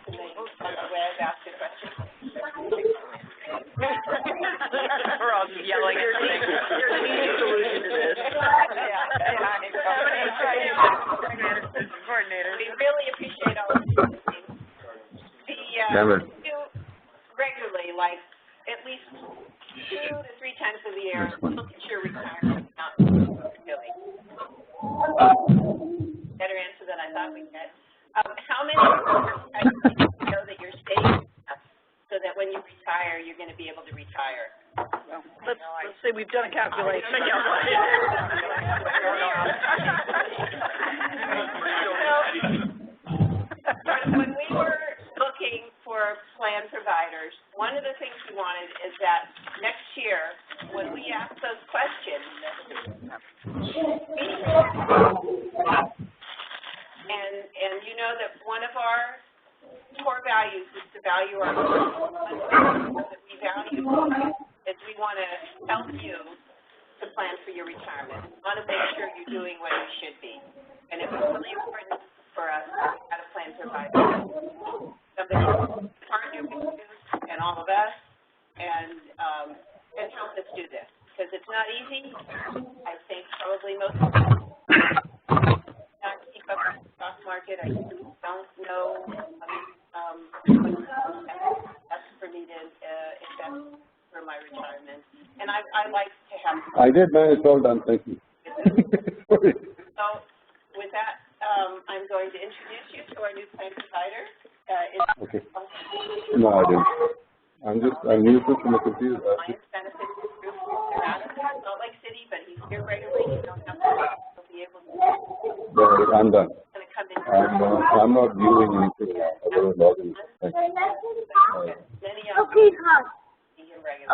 Can they on the web ask a question? We're all just yelling at things. There's an easy solution to this. Coordinator. We really appreciate all of you. We do regularly, like at least 2 to 3 times a year, look at your retirement account. Really. Better answer than I thought we'd get. How many of you know that you're saving enough so that when you retire, you're going to be able to retire? Well, let's say we've done a calculation. When we were looking for plan providers, one of the things we wanted is that next year, when we ask those questions, and you know that one of our core values is to value our that we value is we want to help you to plan for your retirement. We want to make sure you're doing what you should be. And it was really important for us to have a plan provider. Somebody to partner with you and all of us and help us do this. Because it's not easy. I think probably most of us not keep up with the stock market. I don't know that's for me to invest for my retirement. And I like to have. I did, man. It's all done. Thank you. So with that, I'm going to introduce you to our new plan provider. Okay. No, I didn't. I'm new to the computer. Alliance Benefits Group. They're out of Salt Lake City, but he's here regularly. You don't have to be able to. Yeah, I'm done. I'm not viewing anything now. I'm going to log in. Okay, Todd.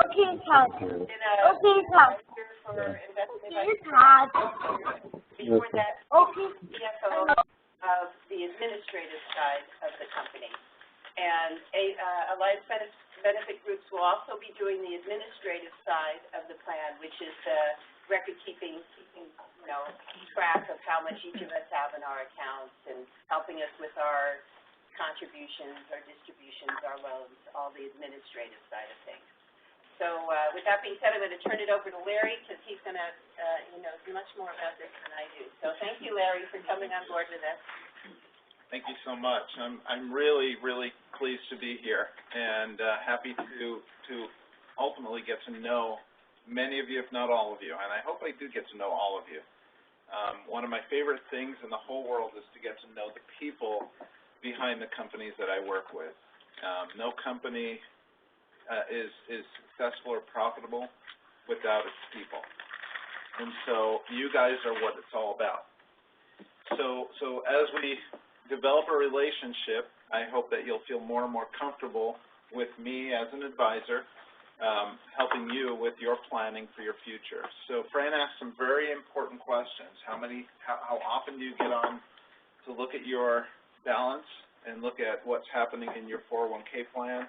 Okay, Todd. Okay, Todd. Before that, CFO of the administrative side of the company. And Alliance Benefit Groups will also be doing the administrative side of the plan, which is the record keeping, track of how much each of us have in our accounts and helping us with our contributions, our distributions, our loans, all the administrative side of things. So with that being said, I'm going to turn it over to Larry because he's going to, he knows much more about this than I do. So thank you, Larry, for coming on board with us. Thank you so much. I'm really, really pleased to be here and happy to ultimately get to know many of you, if not all of you, and I hope I do get to know all of you. One of my favorite things in the whole world is to get to know the people behind the companies that I work with. No company is successful or profitable without its people. And so you guys are what it's all about. So as we develop a relationship, I hope that you'll feel more and more comfortable with me as an advisor, helping you with your planning for your future. So Fran asked some very important questions. How often do you get on to look at your balance and look at what's happening in your 401k plan?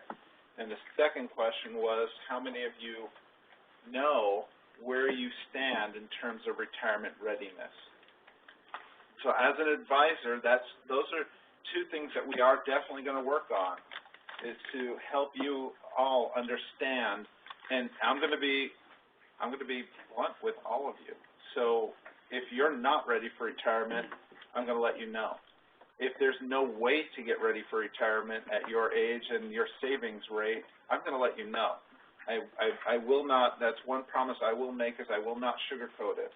And the second question was, how many of you know where you stand in terms of retirement readiness? So as an advisor, those are two things that we are definitely going to work on, is to help you all understand. And I'm going to be blunt with all of you. So if you're not ready for retirement, I'm going to let you know. If there's no way to get ready for retirement at your age and your savings rate, I'm going to let you know. I will not, that's one promise I will make, is I will not sugarcoat it.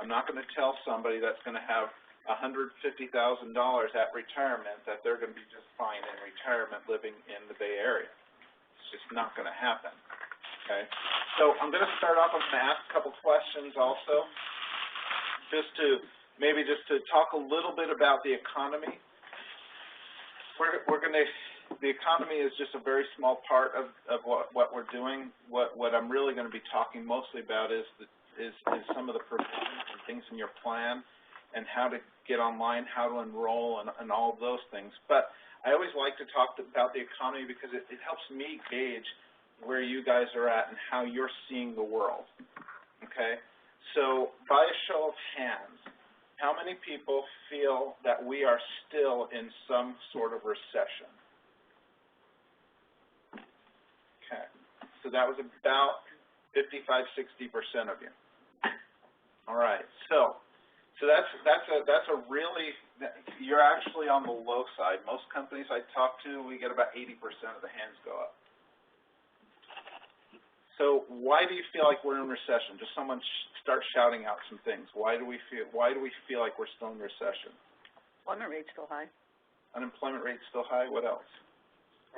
I'm not going to tell somebody that's going to have $150,000 at retirement that they're going to be just fine in retirement living in the Bay Area. It's just not going to happen. Okay? So I'm going to start off, I'm going to ask a couple questions also, just to talk a little bit about the economy. The economy is just a very small part of what we're doing. What I'm really going to be talking mostly about is some of the provisions and things in your plan and how to get online, how to enroll, and all of those things. But I always like to talk about the economy because it helps me gauge where you guys are at and how you're seeing the world. Okay? So by a show of hands, how many people feel that we are still in some sort of recession? So that was about 55–60% of you. All right, so that's a really, you're actually on the low side. Most companies I talk to, we get about 80% of the hands go up. So why do you feel like we're in recession? Just someone start shouting out some things. Why do we feel like we're still in recession? Employment rate's still high. Unemployment rate's still high. What else?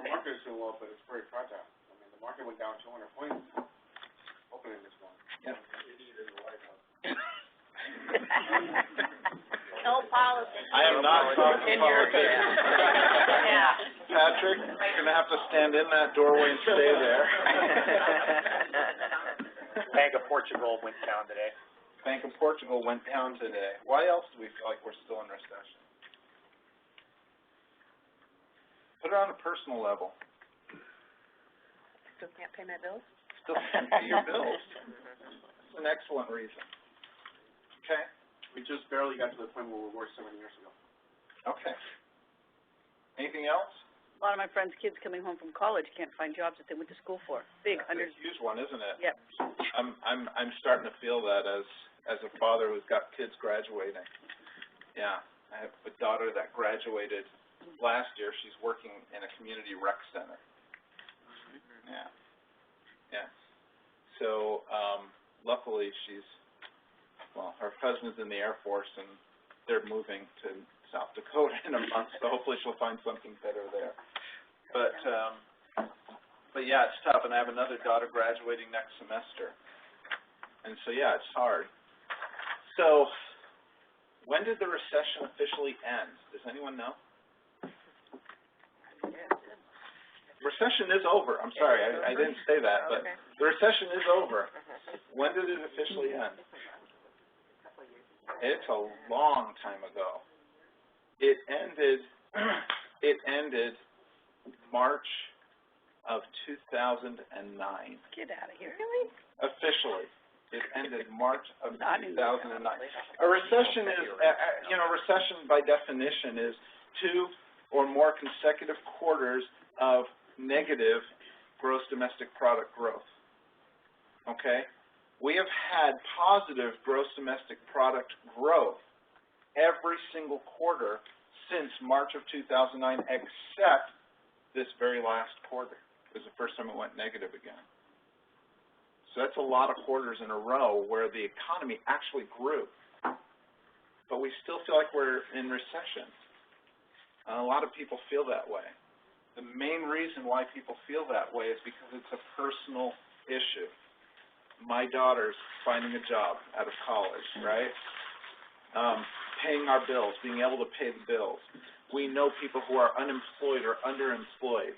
Our market is doing well, but it's very fragile. I mean, the market went down 200 points opening this morning. Yeah. No politics. I am not talking politics. Yeah. Patrick, you're going to have to stand in that doorway and stay there. Bank of Portugal went down today. Bank of Portugal went down today. Why else do we feel like we're still in recession? Put it on a personal level. Still can't pay my bills? Still can't pay your bills. That's an excellent reason. Okay? We just barely got to the point where we were 7 years ago. Okay. Anything else? A lot of my friends' kids coming home from college can't find jobs that they went to school for. Big, That's a huge one, isn't it? Yep. I'm starting to feel that as a father who's got kids graduating. Yeah. I have a daughter that graduated last year. She's working in a community rec center. Yeah. Yeah. So, luckily her husband's in the Air Force and they're moving to South Dakota in a month, so hopefully she'll find something better there. But yeah, it's tough, and I have another daughter graduating next semester. And so, yeah, it's hard. So, when did the recession officially end? Does anyone know? Recession is over. I'm sorry, I didn't say that, but the recession is over. When did it officially end? It's a long time ago. It ended March of 2009. Get out of here. Really? Officially. It ended March of 2009. A recession is, recession by definition is 2 or more consecutive quarters of negative gross domestic product growth. Okay? We have had positive gross domestic product growth every single quarter since March of 2009, except this very last quarter. It was the first time it went negative again. So that's a lot of quarters in a row where the economy actually grew. But we still feel like we're in recession. And a lot of people feel that way. The main reason why people feel that way is because it's a personal issue. My daughter's finding a job out of college, right? Paying our bills, being able to pay the bills. We know people who are unemployed or underemployed,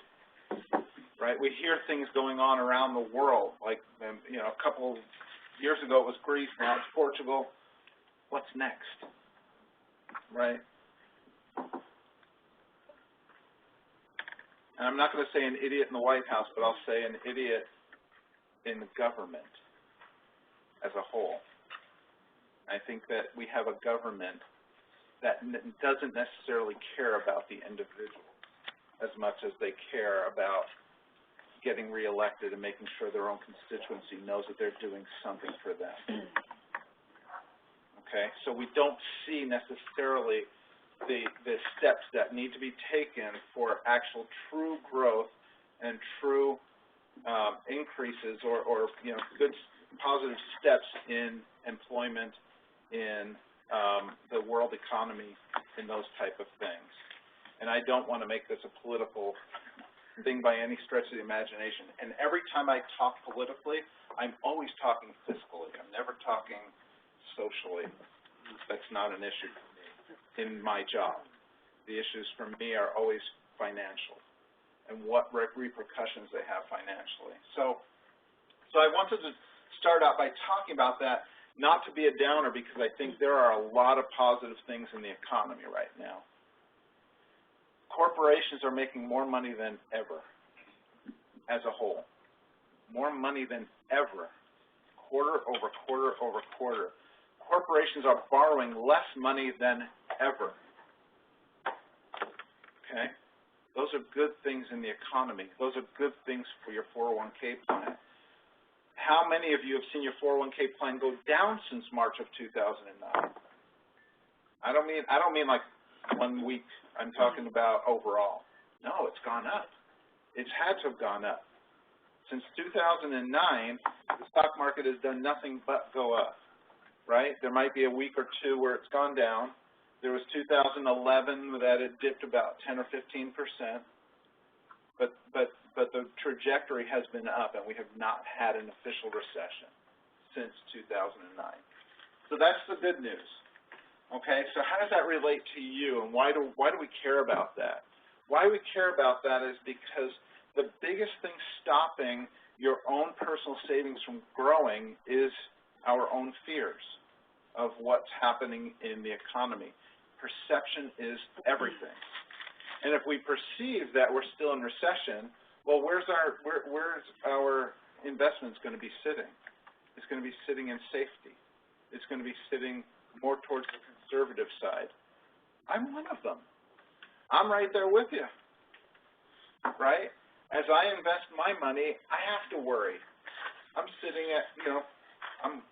right? We hear things going on around the world, like, a couple years ago it was Greece, now it's Portugal. What's next, right? And I'm not going to say an idiot in the White House, but I'll say an idiot in the government as a whole. I think that we have a government that doesn't necessarily care about the individual as much as they care about getting reelected and making sure their own constituency knows that they're doing something for them. Okay, so we don't see necessarily the steps that need to be taken for actual true growth and true increases or good positive steps in employment, in the world economy, in those type of things. And I don't want to make this a political thing by any stretch of the imagination. And every time I talk politically, I'm always talking fiscally. I'm never talking socially. That's not an issue for me in my job. The issues for me are always financial and what repercussions they have financially. So I wanted to start out by talking about that, not to be a downer, because I think there are a lot of positive things in the economy right now. Corporations are making more money than ever as a whole. More money than ever, quarter over quarter over quarter. Corporations are borrowing less money than ever. Okay? Those are good things in the economy. Those are good things for your 401k plan. how many of you have seen your 401k plan go down since March of 2009? I don't mean like 1 week. I'm talking about overall. No, it's gone up. It's had to have gone up. Since 2009, the stock market has done nothing but go up, right? There might be a week or two where it's gone down. There was 2011 that it dipped about 10 or 15%, but the trajectory has been up, and we have not had an official recession since 2009. So that's the good news. Okay, so how does that relate to you, and why do we care about that? Why we care about that is because the biggest thing stopping your own personal savings from growing is our own fears of what's happening in the economy. Perception is everything. And if we perceive that we're still in recession, well, where's our investments going to be sitting? It's going to be sitting in safety. It's going to be sitting more towards the conservative side. I'm one of them. I'm right there with you, right? As I invest my money, I have to worry. I'm sitting at, I'm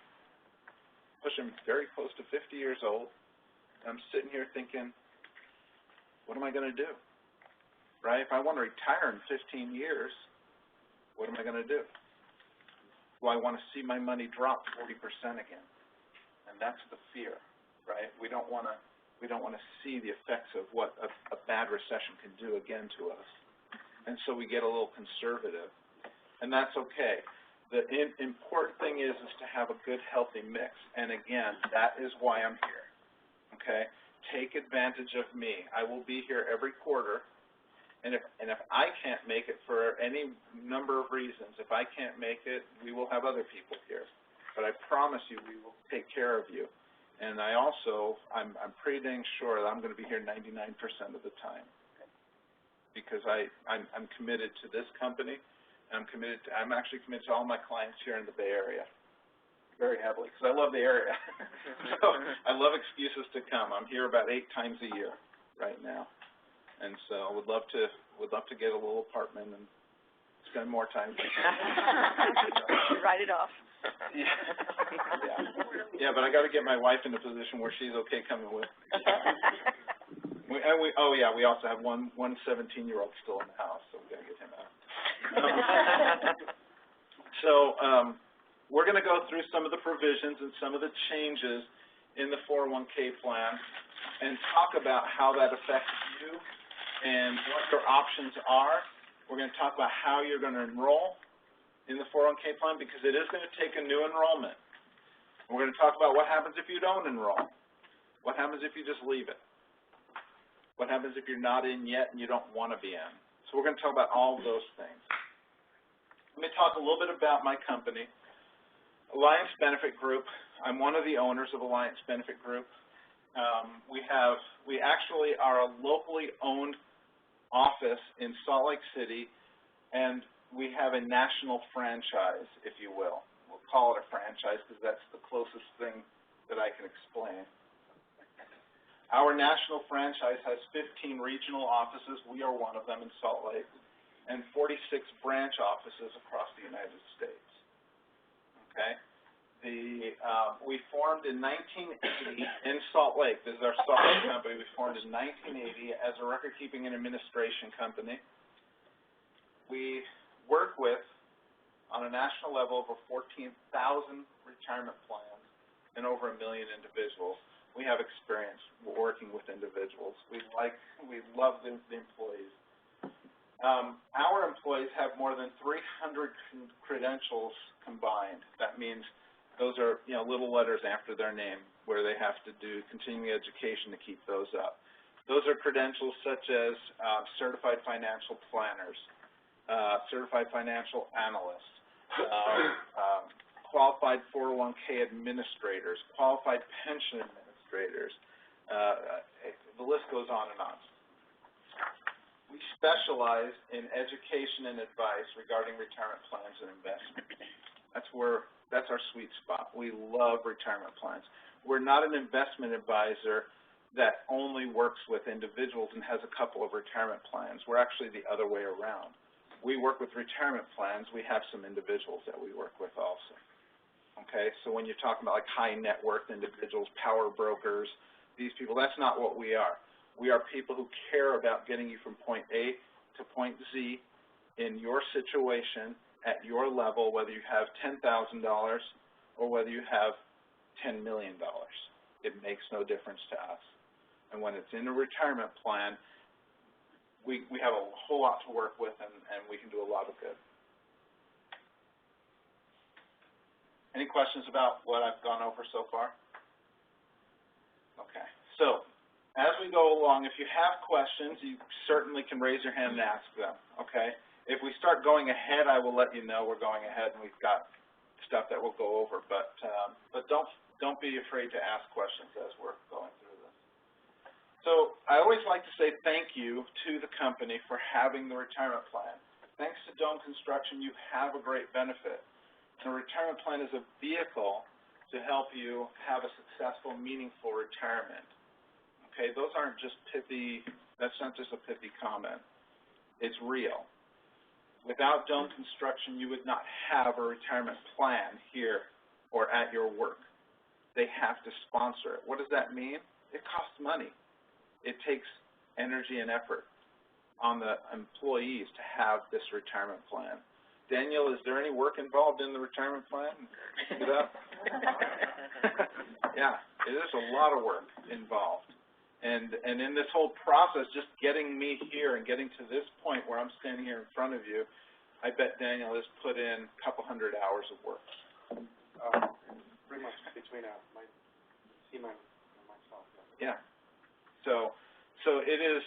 pushing very close to 50 years old. I'm sitting here thinking, what am I going to do, right? If I want to retire in 15 years, what am I going to do? Do I want to see my money drop 40% again? And that's the fear, right? We don't want to see the effects of what a bad recession can do again to us. And so we get a little conservative, and that's okay. The important thing is to have a good, healthy mix. And again, that is why I'm here, okay? Take advantage of me. I will be here every quarter, and if I can't make it for any number of reasons, if I can't make it, we will have other people here. But I promise you we will take care of you. And I'm pretty dang sure that I'm going to be here 99% of the time, because I'm committed to this company, and I'm actually committed to all my clients here in the Bay Area very heavily, because I love the area. So I love excuses to come. I'm here about 8 times a year right now, and so I would love to get a little apartment and spend more time. Write it off. Yeah, but I got to get my wife in a position where she's okay coming with. We also have one 17-year-old still in the house, so we got to get him out. We're going to go through some of the provisions and some of the changes in the 401k plan and talk about how that affects you and what your options are. We're going to talk about how you're going to enroll in the 401k plan, because it is going to take a new enrollment. We're going to talk about what happens if you don't enroll. What happens if you just leave it? What happens if you're not in yet and you don't want to be in? So we're going to talk about all of those things. Let me talk a little bit about my company, Alliance Benefit Group. I'm one of the owners of Alliance Benefit Group. We actually are a locally owned office in Salt Lake City, and we have a national franchise, if you will. We'll call it a franchise because that's the closest thing that I can explain. Our national franchise has 15 regional offices. We are one of them in Salt Lake, and 46 branch offices across the United States. Okay? We formed in 1980 in Salt Lake. This is our Salt Lake company. We formed in 1980 as a record-keeping and administration company. We work with, on a national level, over 14,000 retirement plans and over 1 million individuals. We have experience working with individuals. We love the employees. Our employees have more than 300 credentials combined. That means those are, little letters after their name where they have to do continuing education to keep those up. Those are credentials such as certified financial planners, certified financial analysts, qualified 401k administrators, qualified pension administrators. The list goes on and on. We specialize in education and advice regarding retirement plans and investment. That's our sweet spot. We love retirement plans. We're not an investment advisor that only works with individuals and has a couple of retirement plans. We're actually the other way around. we work with retirement plans, we have some individuals that we work with also. Okay, so when you're talking about like high net worth individuals, power brokers, these people, that's not what we are. We are people who care about getting you from point A to point Z in your situation at your level, whether you have $10,000 or whether you have $10 million. It makes no difference to us. And when it's in a retirement plan, we have a whole lot to work with, and we can do a lot of good. Any questions about what I've gone over so far? Okay. So as we go along, if you have questions, you certainly can raise your hand and ask them, okay? If we start going ahead, I will let you know we're going ahead and we've got stuff that we'll go over, but don't be afraid to ask questions as we're going through this. So I always like to say thank you to the company for having the retirement plan. Thanks to Dome Construction, you have a great benefit. The retirement plan is a vehicle to help you have a successful, meaningful retirement. Okay, those aren't just pithy, that's not just a pithy comment. It's real. Without Dome Construction, you would not have a retirement plan here or at your work. They have to sponsor it. What does that mean? It costs money. It takes energy and effort on the employees to have this retirement plan. Daniel, is there any work involved in the retirement plan? Pick it up. Yeah, it is a lot of work involved. And in this whole process, just getting me here and getting to this point where I'm standing here in front of you, I bet Daniel has put in a couple hundred hours of work. Pretty much between my team and myself. Yeah. So it is,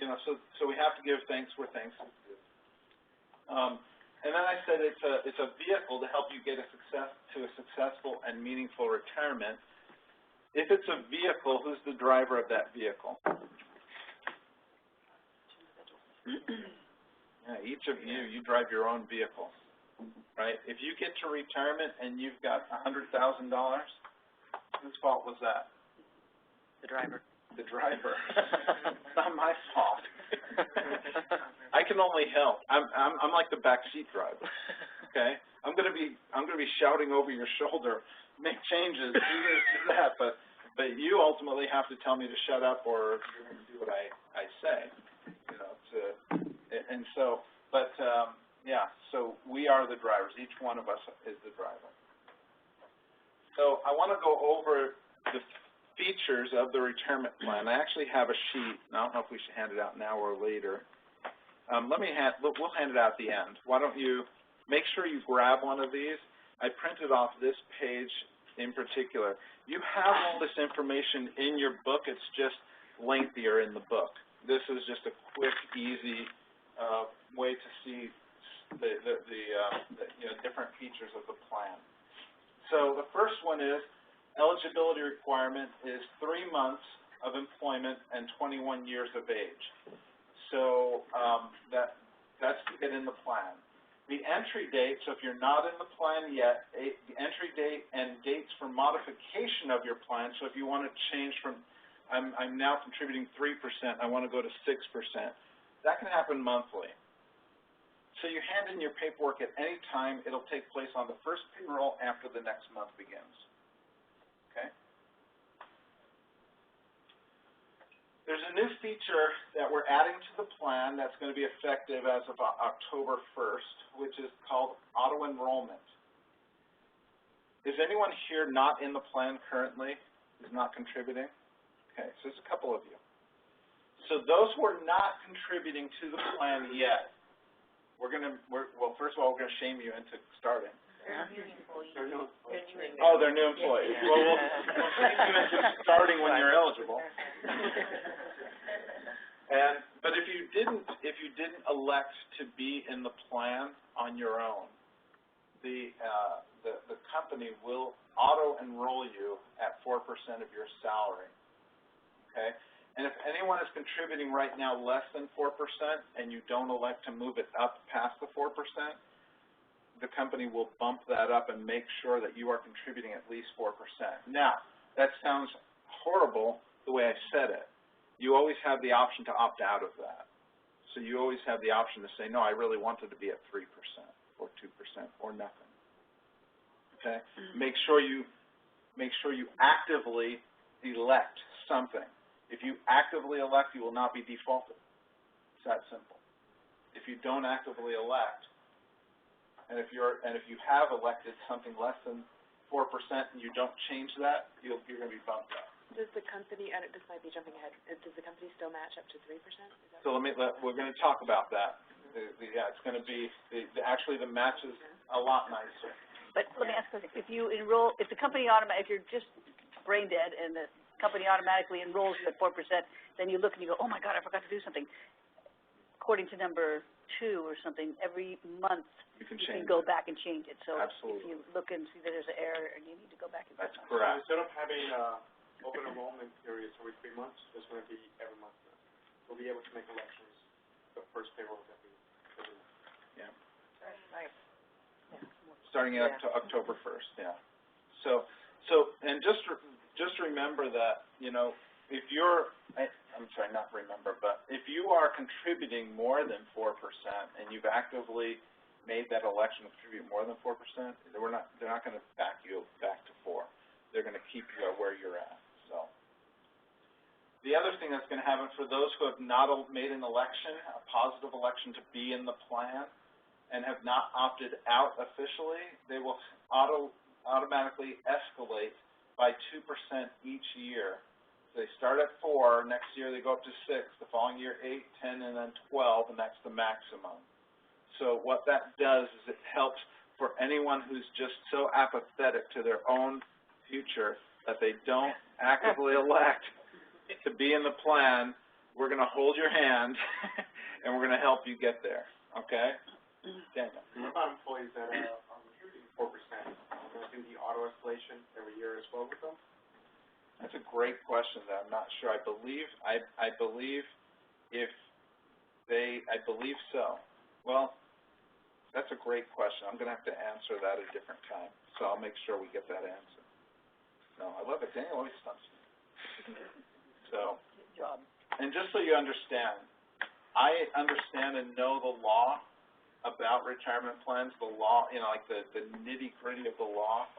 you know, so we have to give thanks where thanks is due. And then I said it's a vehicle to help you get a successful and meaningful retirement. If it's a vehicle, who's the driver of that vehicle? Yeah, each of you drive your own vehicle, right? If you get to retirement and you've got $100,000, whose fault was that? The driver. The driver. It's not my fault. I can only help. I'm like the backseat driver. Okay? I'm gonna be shouting over your shoulder, make changes, do this, do that, but you ultimately have to tell me to shut up or you're gonna do what I say. You know, and so yeah, so we are the drivers. Each one of us is the driver. So I want to go over the features of the retirement plan. I actually have a sheet, and I don't know if we should hand it out now or later. We'll hand it out at the end. Why don't you make sure you grab one of these. I printed off this page in particular. You have all this information in your book. It's just lengthier in the book. This is just a quick, easy way to see the different features of the plan. So the first one is eligibility requirement is 3 months of employment and 21 years of age. So that's to get in the plan. The entry date, so if you're not in the plan yet, the entry date and dates for modification of your plan, so if you want to change from, I'm now contributing 3%, I want to go to 6%, that can happen monthly. So you hand in your paperwork at any time. It'll take place on the first payroll after the next month begins. Okay? There's a new feature that we're adding to the plan that's going to be effective as of October 1st, which is called auto-enrollment. Is anyone here not in the plan currently, who's not contributing? Okay, so there's a couple of you. So those who are not contributing to the plan yet, well, first of all, we're going to shame you into starting. They're new employees. Oh, they're new employees. Well, we'll shame you into starting when you're eligible. But if you didn't elect to be in the plan on your own, the company will auto-enroll you at 4% of your salary. Okay? And if anyone is contributing right now less than 4% and you don't elect to move it up past the 4%, the company will bump that up and make sure that you are contributing at least 4%. Now, that sounds horrible the way I said it. You always have the option to opt out of that. So you always have the option to say, no, I really wanted to be at 3% or 2% or nothing. Okay? Make sure you actively elect something. If you actively elect, you will not be defaulted. It's that simple. If you don't actively elect, and if you have elected something less than 4% and you don't change that, you're going to be bumped up. Does the company, and this might be jumping ahead, does the company still match up to 3%? So we're going to talk about that. Yeah, it's going to be, actually the match is a lot nicer. But let me ask you, if you enroll, if the company if you're just brain dead and the company automatically enrolls you at 4%, then you look and you go, oh my God, I forgot to do something. According to number 2 or something, every month you can go back and change it. So Absolutely. If you look and see that there's an error and you need to go back and That's So correct. instead of having open enrollment periods every 3 months, it's going to be every month now. We'll be able to make elections the first payroll every month. Yeah. Nice. Starting at October 1st, yeah. So, and just remember that, if you're, I'm sorry, not remember, but if you are contributing more than 4% and you've actively made that election to contribute more than 4%, they're not going to back you back to 4. They're going to keep you at where you're at. So, the other thing that's going to happen for those who have not made an election, a positive election to be in the plan, and have not opted out officially, they will automatically escalate by 2% each year. So they start at 4, next year they go up to 6, the following year 8, 10, and then 12, and that's the maximum. So what that does is it helps for anyone who's just so apathetic to their own future that they don't actively elect to be in the plan. We're going to hold your hand, and we're going to help you get there, okay? Daniel. What about employees that are contributing 4%? Are going to do the auto escalation every year as well with them? That's a great question that I'm not sure. I believe so. Well, that's a great question. I'm going to have to answer that at a different time. So I'll make sure we get that answer. No, I love it. Daniel always stumps me. So, and just so you understand, I understand and know the law about retirement plans, the law, like the nitty-gritty of the law,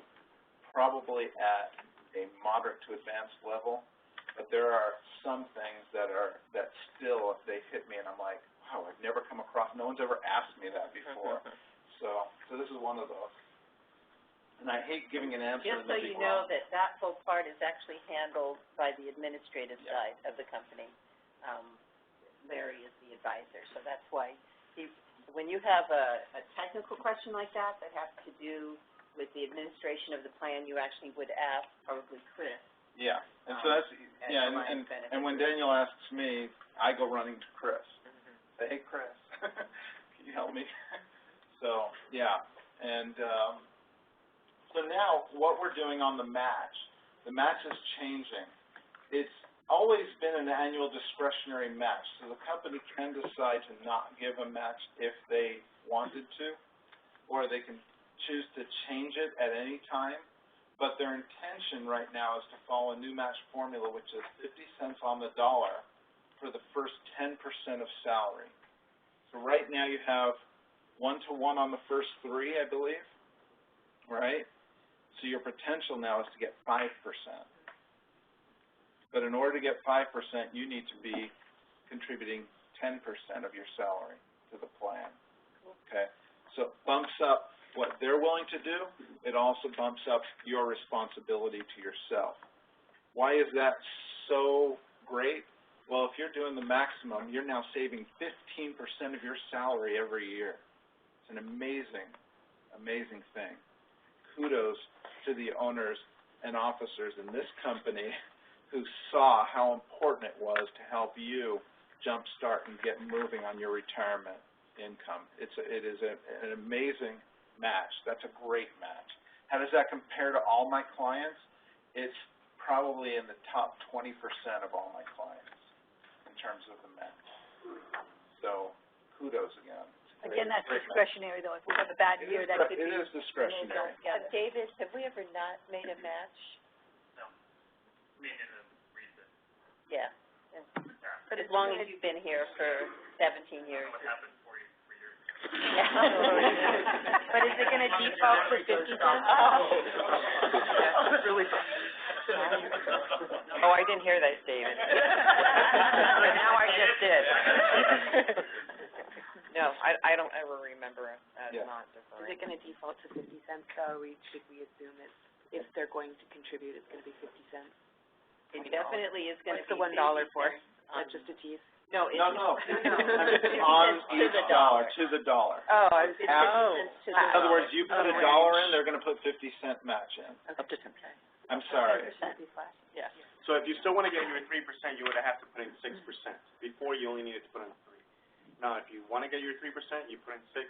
probably at a moderate to advanced level, but there are some things that still, if they hit me and I'm like, wow, I've never come across, no one's ever asked me that before. So this is one of those. And I hate giving an answer. Just so you know that whole part is actually handled by the administrative side of the company. Larry is the advisor, so that's why when you have a technical question like that has to do with the administration of the plan, you actually would ask probably Chris. Yeah, and so that's, and when Daniel asks me, I go running to Chris. Say, hey, Chris, can you help me? So, yeah, and so now what we're doing on the match is changing. It's always been an annual discretionary match, so the company can decide to not give a match if they wanted to, or they can choose to change it at any time. But their intention right now is to follow a new match formula, which is 50 cents on the dollar for the first 10% of salary. So right now you have 1-to-1 on the first 3, I believe, right? So your potential now is to get 5%. But in order to get 5%, you need to be contributing 10% of your salary to the plan, okay? So it bumps up what they're willing to do. It also bumps up your responsibility to yourself. Why is that so great? Well, if you're doing the maximum, you're now saving 15% of your salary every year. It's an amazing, amazing thing. Kudos to the owners and officers in this company who saw how important it was to help you jumpstart and get moving on your retirement income. It is an amazing match. That's a great match. How does that compare to all my clients? It's probably in the top 20% of all my clients in terms of the match. So kudos again. Again, that's discretionary, though. If we have a bad year, that could be. It is discretionary. Yeah. David, have we ever not made a match? No. I mean, in a recent. Yeah. But as long as you've been here for 17 years. But is it gonna default to 50 cents? Really. Oh, I didn't hear that, David. Now I just did. No, I don't ever remember as not deferring. Is it gonna default to 50 cents, though, should we assume it's, if they're going to contribute, it's gonna be 50 cents? It definitely is gonna be. What's the $1 for? That's just a tease? No, it's. No. It's On to each the dollar, to the dollar. Oh, I was, It's 50 cents to the In other words, you put Oh, $1 right. in, they're gonna put 50-cent match in. up to 10. I'm sorry. Yeah. So if you still wanna get your 3%, you would have to put in 6%. Before, you only needed to put in 3. Now, if you wanna get your 3%, you put in 6,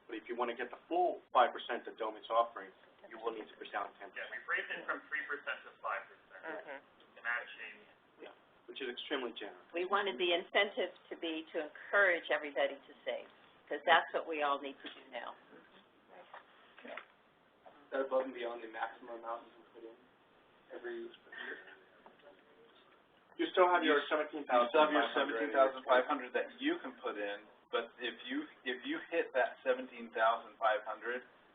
but if you wanna get the full 5% that Domit's offering, you will need to put down 10%. Yeah, we raised it from 3% to 5%. Matching. Yeah, which is extremely generous. We wanted the incentive to be to encourage everybody to save, because that's what we all need to do now. That above and beyond the maximum amount you can put in every year? You still have your 17,500. You still have your 17,500 that you can put in, but if you hit that 17,500,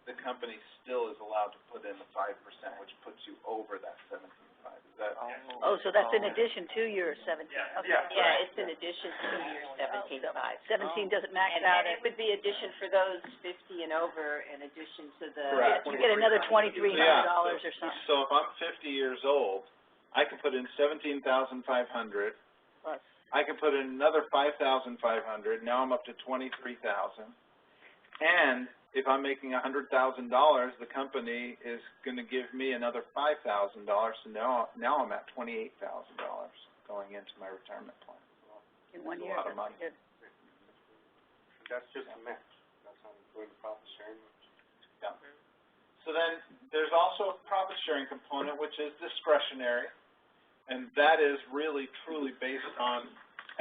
the company still is allowed to put in the 5%, which puts you over that 17,500. Is that? Oh, so that's in addition to your 17, okay. Yeah, it's in addition to your 17.5. 17 doesn't max And out. it would be addition for those 50 and over, in addition to the. Correct. You get another $2,300 or something. So if I'm 50 years old, I can put in 17,500. Plus. I can put in another 5,500. Now I'm up to 23,000. And if I'm making $100,000, the company is going to give me another $5,000. So now I'm at $28,000 going into my retirement plan. In 1 year, A lot of that's money. good. That's just a match. That's not including profit sharing. Yeah. So then there's also a profit sharing component, which is discretionary, and that is really truly based on,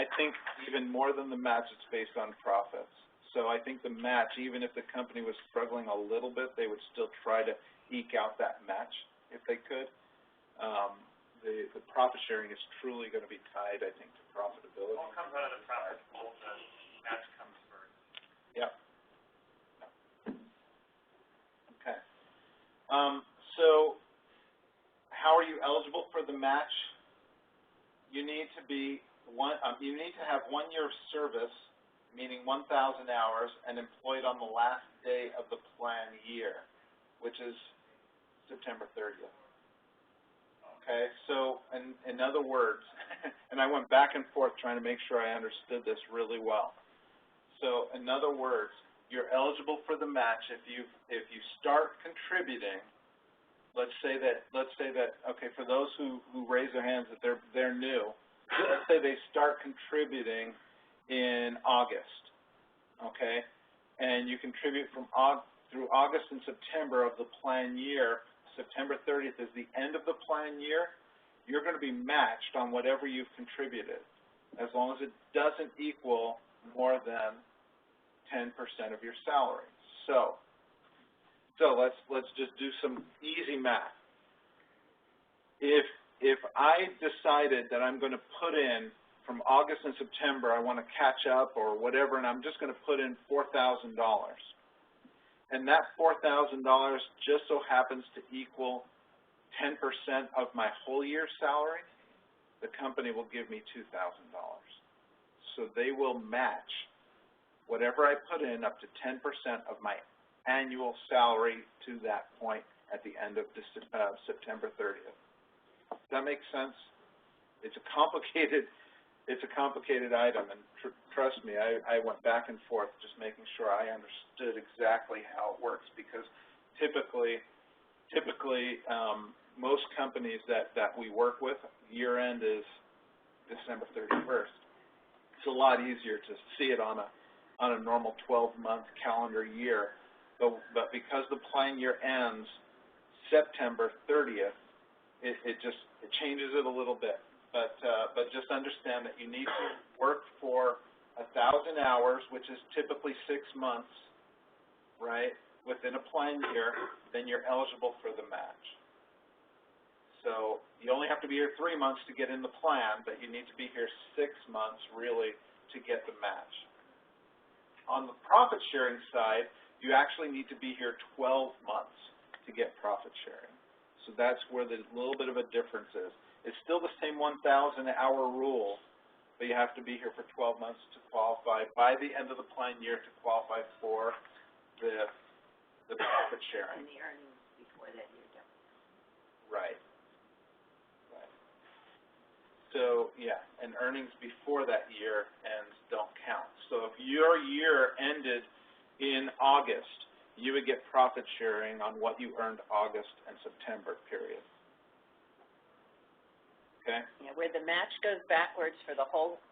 I think, even more than the match, it's based on profits. So I think the match, even if the company was struggling a little bit, they would still try to eke out that match if they could. The profit sharing is truly going to be tied, I think, to profitability. All comes out of the profit pool, the match comes first. Yep. Okay. So how are you eligible for the match? You need to be you need to have 1 year of service, meaning 1,000 hours, and employed on the last day of the plan year, which is September 30th. Okay, so in other words, and I went back and forth trying to make sure I understood this really well. So in other words, you're eligible for the match if you start contributing. Let's say that okay, for those who raise their hands that they're new, let's say they start contributing in August, okay, and you contribute through August and September of the plan year. September 30th is the end of the plan year. You're going to be matched on whatever you've contributed, as long as it doesn't equal more than 10% of your salary. So let's just do some easy math. If I decided that I'm going to put in from August and September, I want to catch up or whatever, and I'm just going to put in $4,000, and that $4,000 just so happens to equal 10% of my whole year's salary, the company will give me $2,000. So they will match whatever I put in up to 10% of my annual salary to that point at the end of September 30th. Does that make sense? It's a complicated item, and trust me, I went back and forth just making sure I understood exactly how it works, because typically most companies that we work with, year end is December 31st. It's a lot easier to see it on a normal 12-month calendar year, but because the plan year ends September 30th, it changes it a little bit. But just understand that you need to work for 1,000 hours, which is typically 6 months, right, within a plan year, then you're eligible for the match. So you only have to be here 3 months to get in the plan, but you need to be here 6 months, really, to get the match. on the profit sharing side, you actually need to be here 12 months to get profit sharing. So that's where the little bit of a difference is. It's still the same 1,000-hour rule, but you have to be here for 12 months to qualify by the end of the plan year to qualify for the profit sharing. And the earnings before that year don't. Right. Right. So, yeah, and earnings before that year ends don't count. So if your year ended in August, you would get profit sharing on what you earned August and September, period. Okay? Yeah, where the match goes backwards for the whole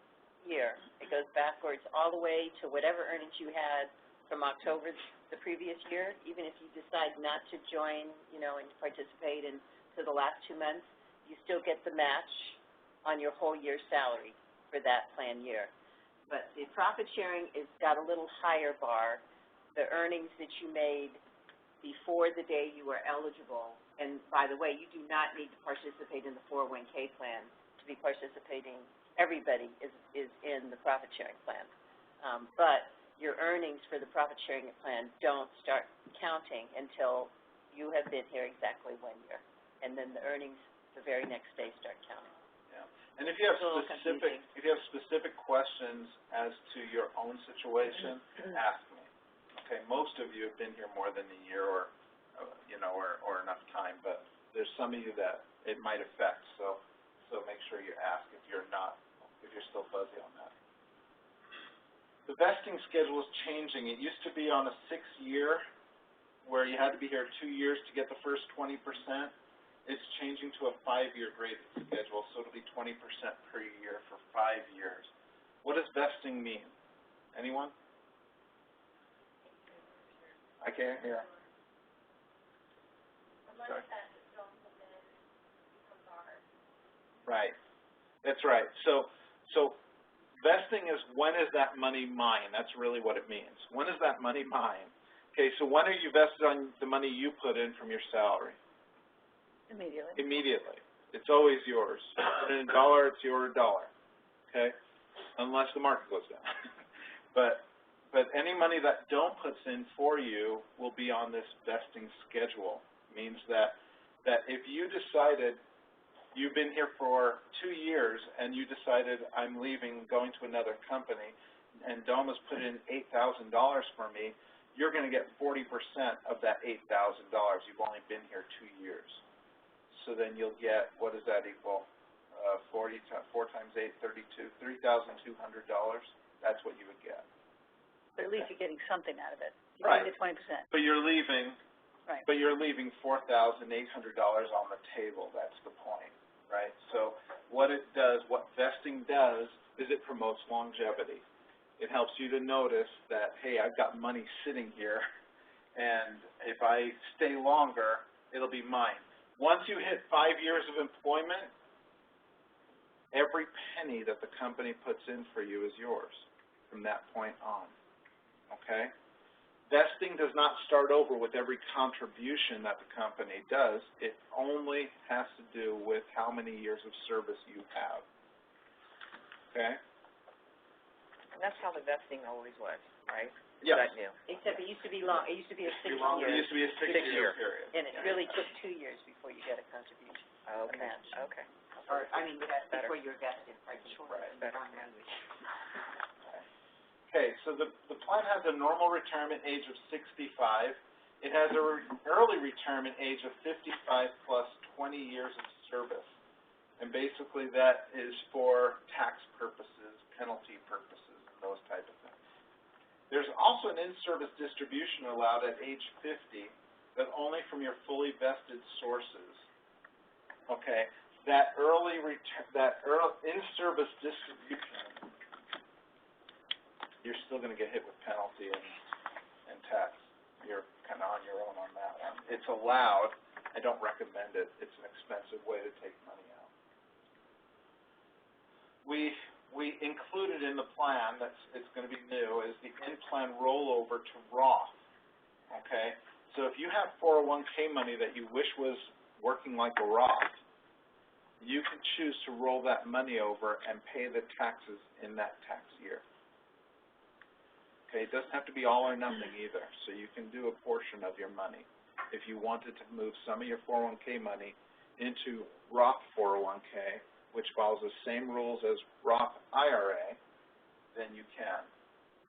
year. It goes backwards all the way to whatever earnings you had from October the previous year. Even if you decide not to join, you know, and participate in to the last 2 months, you still get the match on your whole year's salary for that plan year. But the profit sharing is got a little higher bar. The earnings that you made before the day you were eligible, and by the way, you do not need to participate in the 401k plan to be participating. Everybody is in the profit sharing plan. But your earnings for the profit sharing plan don't start counting until you have been here exactly 1 year. And then the earnings the very next day start counting. Yeah. And if you have specific questions as to your own situation, ask me. Okay, most of you have been here more than a year or enough time, but there's some of you that it might affect, so make sure you ask if you're still fuzzy on that. The vesting schedule is changing. It used to be on a 6-year, where you had to be here 2 years to get the first 20%. It's changing to a 5-year graded schedule, so it'll be 20% per year for 5 years. What does vesting mean? Anyone? I can't hear. Sorry. Right. That's right. So vesting is, when is that money mine? That's really what it means. When is that money mine? Okay, so when are you vested on the money you put in from your salary? Immediately. Immediately. It's always yours. Put it in $1, it's your $1. Okay? Unless the market goes down. But any money that don't puts in for you will be on this vesting schedule. Means that if you decided you've been here for 2 years and you decided I'm leaving, going to another company, and Doma's put in $8,000 for me, you're going to get 40% of that $8,000. You've only been here 2 years. So then you'll get, what does that equal? 4 times 8, 32, $3,200. That's what you would get. But at least you're getting something out of it. Right. You get 20%. But you're leaving. Right. But you're leaving $4,800 on the table. That's the point, right? So what vesting does is it promotes longevity. It helps you to notice that, hey, I've got money sitting here, and if I stay longer, it'll be mine. Once you hit 5 years of employment, every penny that the company puts in for you is yours from that point on, okay? Vesting does not start over with every contribution that the company does. It only has to do with how many years of service you have. Okay? And that's how the vesting always was, right? Yes. That new. Except it used to be long. It used to be a 6 year. It used to be a 6-year period. And it really took 2 years before you got a contribution. Okay. match. Okay. Or, I mean, Better. before you're vested, pardon me. Right. Better. Wrong language. Okay, so the plan has a normal retirement age of 65. It has an early retirement age of 55 plus 20 years of service. And basically that is for tax purposes, penalty purposes, and those type of things. There's also an in-service distribution allowed at age 50, but only from your fully vested sources. Okay, that in-service distribution, you're still going to get hit with penalty and tax. You're kind of on your own on that one. It's allowed. I don't recommend it. It's an expensive way to take money out. We included in the plan, it's going to be new, is the in-plan rollover to Roth. Okay? So if you have 401k money that you wish was working like a Roth, you can choose to roll that money over and pay the taxes in that tax year. Okay, it doesn't have to be all or nothing either, so you can do a portion of your money. If you wanted to move some of your 401k money into Roth 401k, which follows the same rules as Roth IRA, then you can.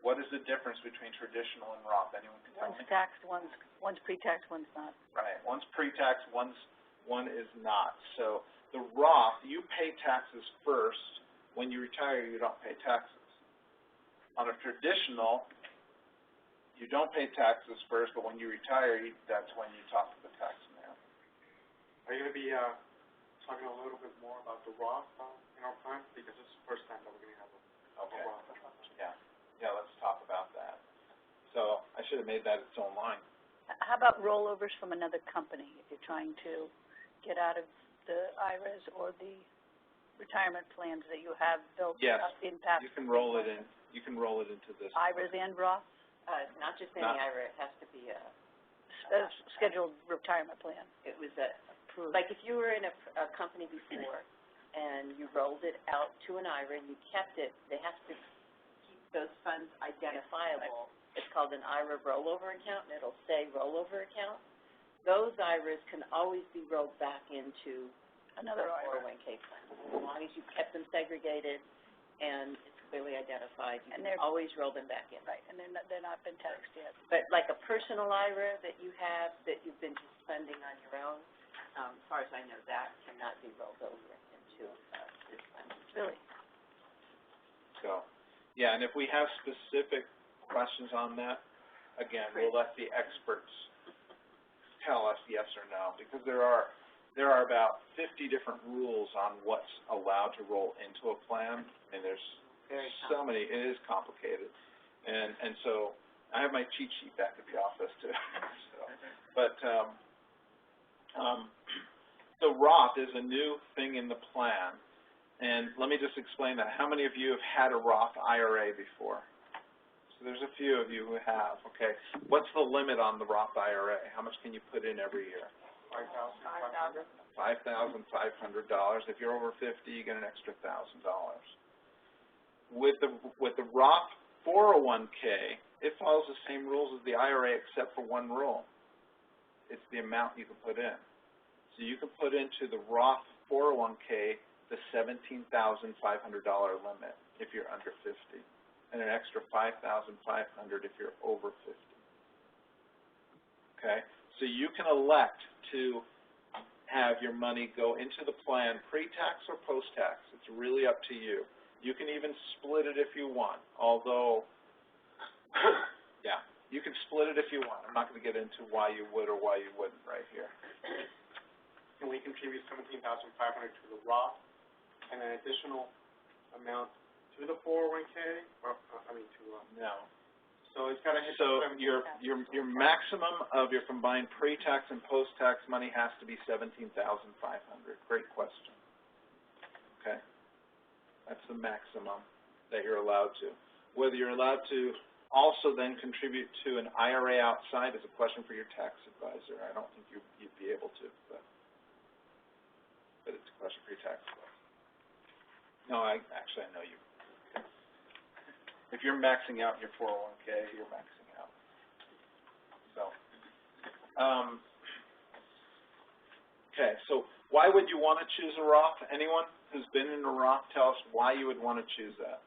What is the difference between traditional and Roth? Anyone can tell me? One's taxed, one's pre-tax, one's not. Right, one's pre-tax, one is not. So the Roth, you pay taxes first. When you retire, you don't pay taxes. On a traditional, you don't pay taxes first, but when you retire, that's when you talk to the tax man. Are you going to be talking a little bit more about the Roth in our plan? Because this is the first time that we're going to have a Roth. Yeah, let's talk about that. So I should have made that its own line. How about rollovers from another company, if you're trying to get out of the IRAs or the retirement plans that you have built Yes, up in past? you can roll it in. You can roll it into this. IRAs and Roth? Not just any IRA, it has to be a Scheduled retirement plan. it was like if you were in a company before and you rolled it out to an IRA and you kept it, they have to keep those funds identifiable. It's called an IRA rollover account, and it'll say rollover account. Those IRAs can always be rolled back into Another IRA. 401k plan. As long as you kept them segregated and it's clearly identified, you And can they're- always roll them back in. Right, and they're not been taxed yet. But like a personal IRA that you have, that you've been just funding on your own, as far as I know, that cannot be rolled over into this fund. Really? So, yeah, and if we have specific questions on that, again, we'll let the experts tell us yes or no, because there are about 50 different rules on what's allowed to roll into a plan, and there's Very so many. It is complicated, and so I have my cheat sheet back at the office too. So Roth is a new thing in the plan, and let me just explain that. How many of you have had a Roth IRA before? So there's a few of you who have. Okay, what's the limit on the Roth IRA? How much can you put in every year? $5,500. $5,500. If you're over 50, you get an extra $1,000. With the Roth 401k, it follows the same rules as the IRA except for one rule. It's the amount you can put in. So you can put into the Roth 401k the $17,500 limit if you're under 50, and an extra $5,500 if you're over 50. Okay? So you can elect to have your money go into the plan pre-tax or post-tax. It's really up to you. You can even split it if you want, although, yeah, you can split it if you want. I'm not going to get into why you would or why you wouldn't right here. Can we contribute $17,500 to the Roth and an additional amount to the 401k? Or, No. So it's got to hit So the your maximum of your combined pre-tax and post-tax money has to be $17,500. Great question. Okay, that's the maximum that you're allowed to. Whether you're allowed to also then contribute to an IRA outside is a question for your tax advisor. I don't think you'd be able to, but it's a question for your tax advisor. No, I know you. If you're maxing out your 401k, you're maxing out. So, okay, so why would you want to choose a Roth? Anyone who's been in a Roth, tell us why you would want to choose that.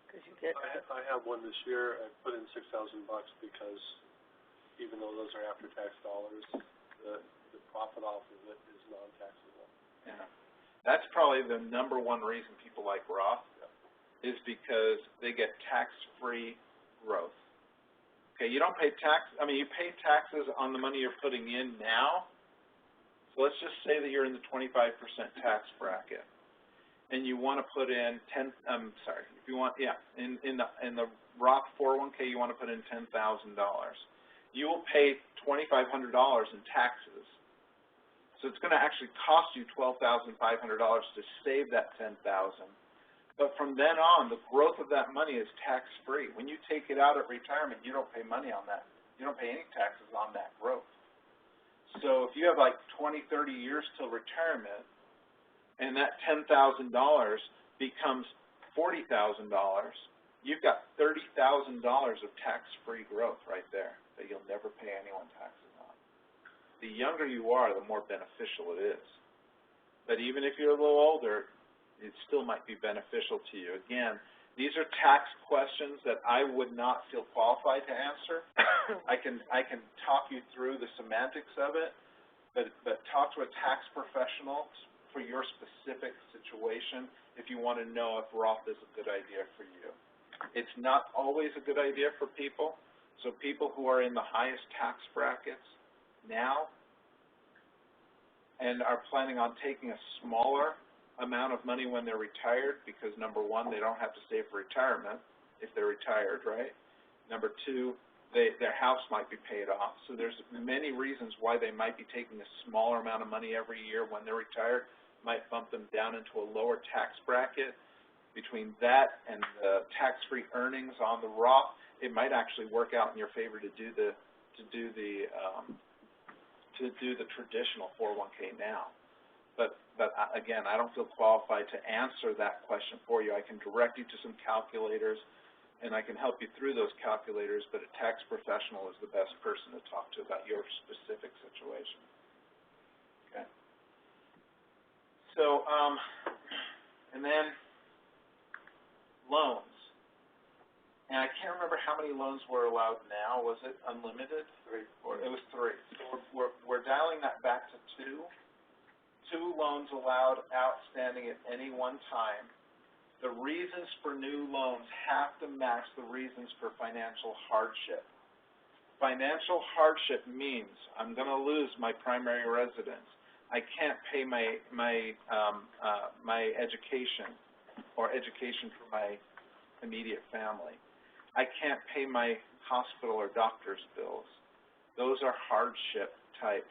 Because you get, I have one this year. I put in $6,000 because even though those are after-tax dollars, the profit off of it is non-taxable. Yeah. That's probably the number one reason people like Roth. Is because they get tax-free growth. Okay, you don't pay you pay taxes on the money you're putting in now. So let's just say that you're in the 25% tax bracket, and you want to put in in the Roth 401k you want to put in $10,000. You will pay $2,500 in taxes. So it's going to actually cost you $12,500 to save that $10,000. But from then on, the growth of that money is tax-free. When you take it out at retirement, you don't pay money on that. You don't pay any taxes on that growth. So if you have like 20, 30 years till retirement, and that $10,000 becomes $40,000, you've got $30,000 of tax-free growth right there that you'll never pay anyone taxes on. The younger you are, the more beneficial it is. But even if you're a little older, it still might be beneficial to you. Again, these are tax questions that I would not feel qualified to answer. I can talk you through the semantics of it, but talk to a tax professional for your specific situation if you want to know if Roth is a good idea for you. It's not always a good idea for people. So people who are in the highest tax brackets now and are planning on taking a smaller amount of money when they're retired because, number one, they don't have to save for retirement if they're retired, right? Number two, their house might be paid off. So there's many reasons why they might be taking a smaller amount of money every year when they're retired, might bump them down into a lower tax bracket. Between that and the tax-free earnings on the Roth, it might actually work out in your favor to do the traditional 401k now. But again, I don't feel qualified to answer that question for you. I can direct you to some calculators, and I can help you through those calculators, but a tax professional is the best person to talk to about your specific situation. Okay. So, and then loans. And I can't remember how many loans were allowed now. Was it unlimited? 3. Or it was 3. So we're dialing that back to 2. 2 loans allowed outstanding at any one time. The reasons for new loans have to match the reasons for financial hardship. Financial hardship means I'm going to lose my primary residence. I can't pay my education or education for my immediate family. I can't pay my hospital or doctor's bills. Those are hardship type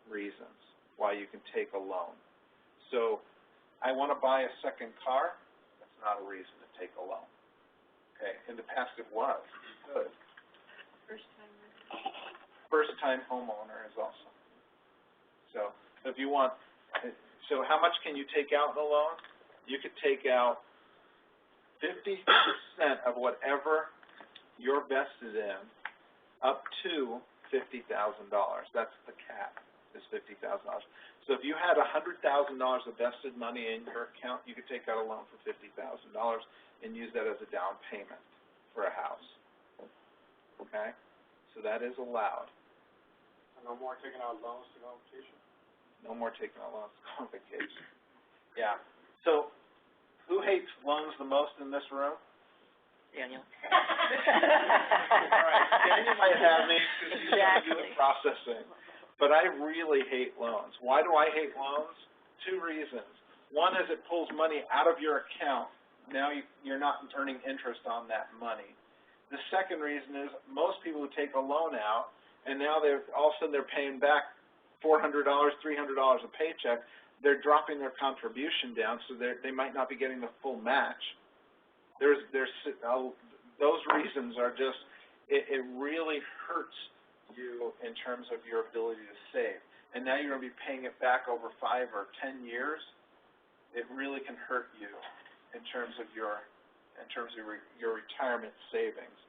reasons why you can take a loan. So I want to buy a second car. That's not a reason to take a loan. Okay, in the past it was. Good. First-time homeowner is also. So if you want, so how much can you take out in a loan? You could take out 50% of whatever you're vested in up to $50,000. That's the cap, is $50,000. So if you had $100,000 of vested money in your account, you could take out a loan for $50,000 and use that as a down payment for a house. Okay? So that is allowed. No more taking out loans to go on vacation? No more taking out loans to go on vacation. Yeah. So who hates loans the most in this room? Daniel. All right, Daniel might have me because he's going to do the processing. But I really hate loans. Why do I hate loans? 2 reasons. One is it pulls money out of your account. Now you're not earning interest on that money. The second reason is most people who take a loan out, and now all of a sudden they're paying back $400, $300 a paycheck, they're dropping their contribution down, so they might not be getting the full match. Those reasons are just, it really hurts you in terms of your ability to save. And now you're going to be paying it back over 5 or 10 years. It really can hurt you in terms of your retirement savings.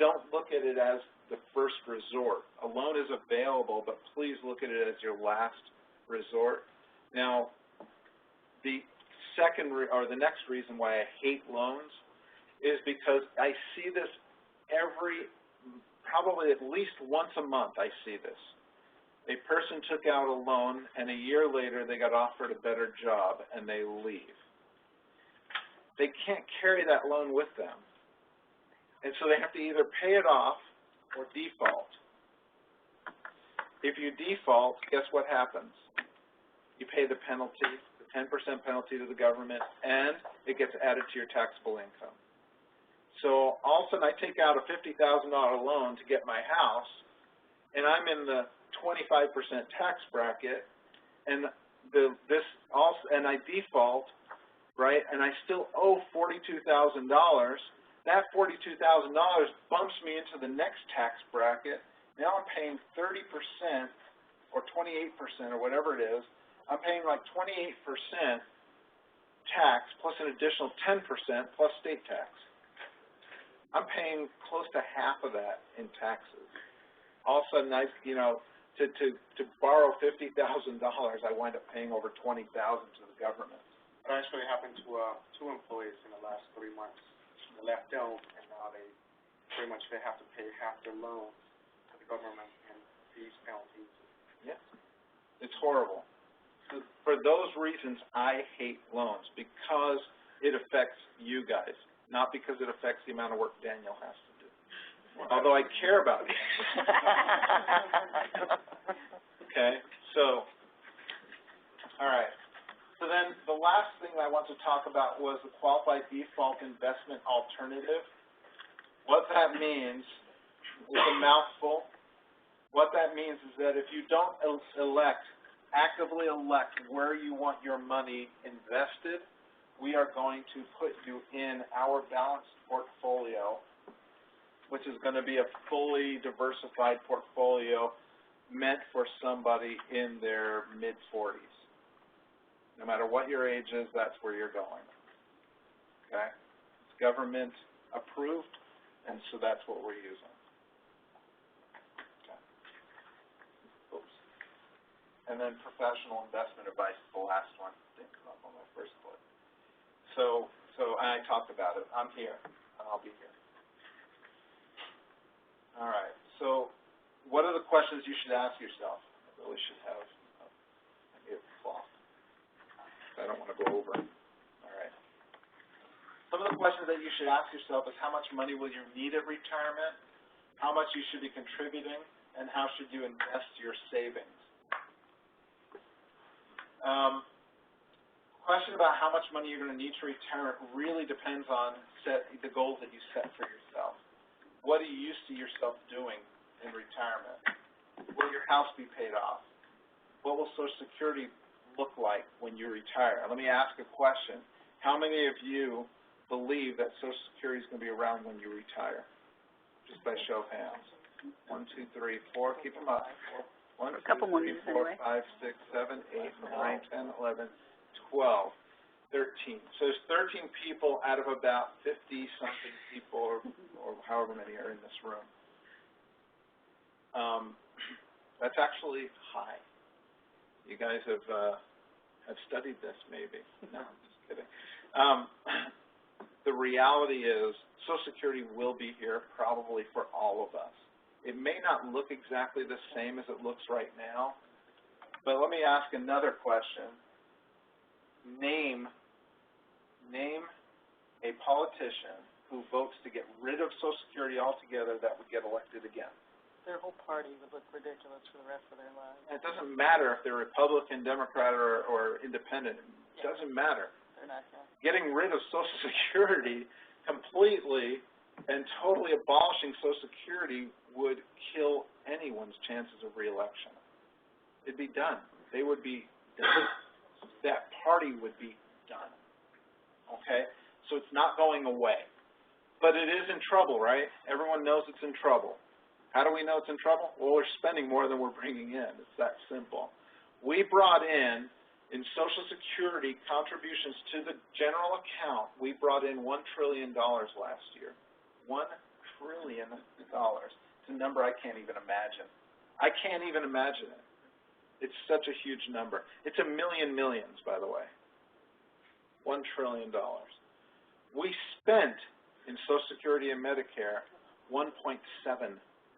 Don't look at it as the first resort. A loan is available, but please look at it as your last resort. Now, the next reason why I hate loans is because I see this probably at least once a month I see this. A person took out a loan, and a year later they got offered a better job, and they leave. They can't carry that loan with them. And so they have to either pay it off or default. If you default, guess what happens? You pay the penalty, the 10% penalty to the government, and it gets added to your taxable income. So all of a sudden I take out a $50,000 loan to get my house, and I'm in the 25% tax bracket, and I default, right? And I still owe $42,000. That $42,000 bumps me into the next tax bracket. Now I'm paying 30% or 28% or whatever it is. I'm paying like 28% tax plus an additional 10% plus state tax. I'm paying close to half of that in taxes. All of a sudden, to borrow $50,000, I wind up paying over $20,000 to the government. It actually happened to, 2 employees in the last 3 months. They left out, and now they have to pay half their loans to the government and fees, penalties. Yeah, it's horrible. So for those reasons, I hate loans, because it affects you guys, not because it affects the amount of work Daniel has to do. Although I care about it. Okay, so, all right. So then the last thing I want to talk about was the qualified default investment alternative. What that means is a mouthful. What that means is that if you don't actively elect where you want your money invested, we are going to put you in our balanced portfolio, which is going to be a fully diversified portfolio meant for somebody in their mid-40s. No matter what your age is, that's where you're going. Okay? It's government approved, and so that's what we're using. Okay. Oops. And then professional investment advice is the last one. Didn't come up on my first clip. So I talked about it. I'm here, and I'll be here. All right. So what are the questions you should ask yourself? I really should have a cloth. I don't want to go over. All right. Some of the questions that you should ask yourself is how much money will you need at retirement, how much you should be contributing, and how should you invest your savings. Question about how much money you're going to need to retire really depends on the goals that you set for yourself. What do you see yourself doing in retirement? Will your house be paid off? What will Social Security look like when you retire? Let me ask a question. How many of you believe that Social Security is going to be around when you retire? Just by show of hands. 1, 2, 3, 4. Keep them up. 1, 2, 3, 4, 5, 6, 7, 8, 9, 10, 11, 12, 13. So there's 13 people out of about 50-something people, or however many are in this room. That's actually high. You guys have studied this, maybe. No, I'm just kidding. The reality is Social Security will be here probably for all of us. It may not look exactly the same as it looks right now, but let me ask another question. Name a politician who votes to get rid of Social Security altogether that would get elected again. Their whole party would look ridiculous for the rest of their lives. And it doesn't matter if they're Republican, Democrat, or Independent. It doesn't matter. They're not going. Getting rid of Social Security completely and totally abolishing Social Security would kill anyone's chances of re-election. It'd be done. They would be done. That party would be done. Okay? So it's not going away. But it is in trouble, right? Everyone knows it's in trouble. How do we know it's in trouble? Well, we're spending more than we're bringing in. It's that simple. We brought in Social Security contributions to the general account, we brought in $1 trillion last year. $1 trillion. It's a number I can't even imagine. I can't even imagine it. It's such a huge number. It's a million millions, by the way. $1 trillion. We spent in Social Security and Medicare $1.7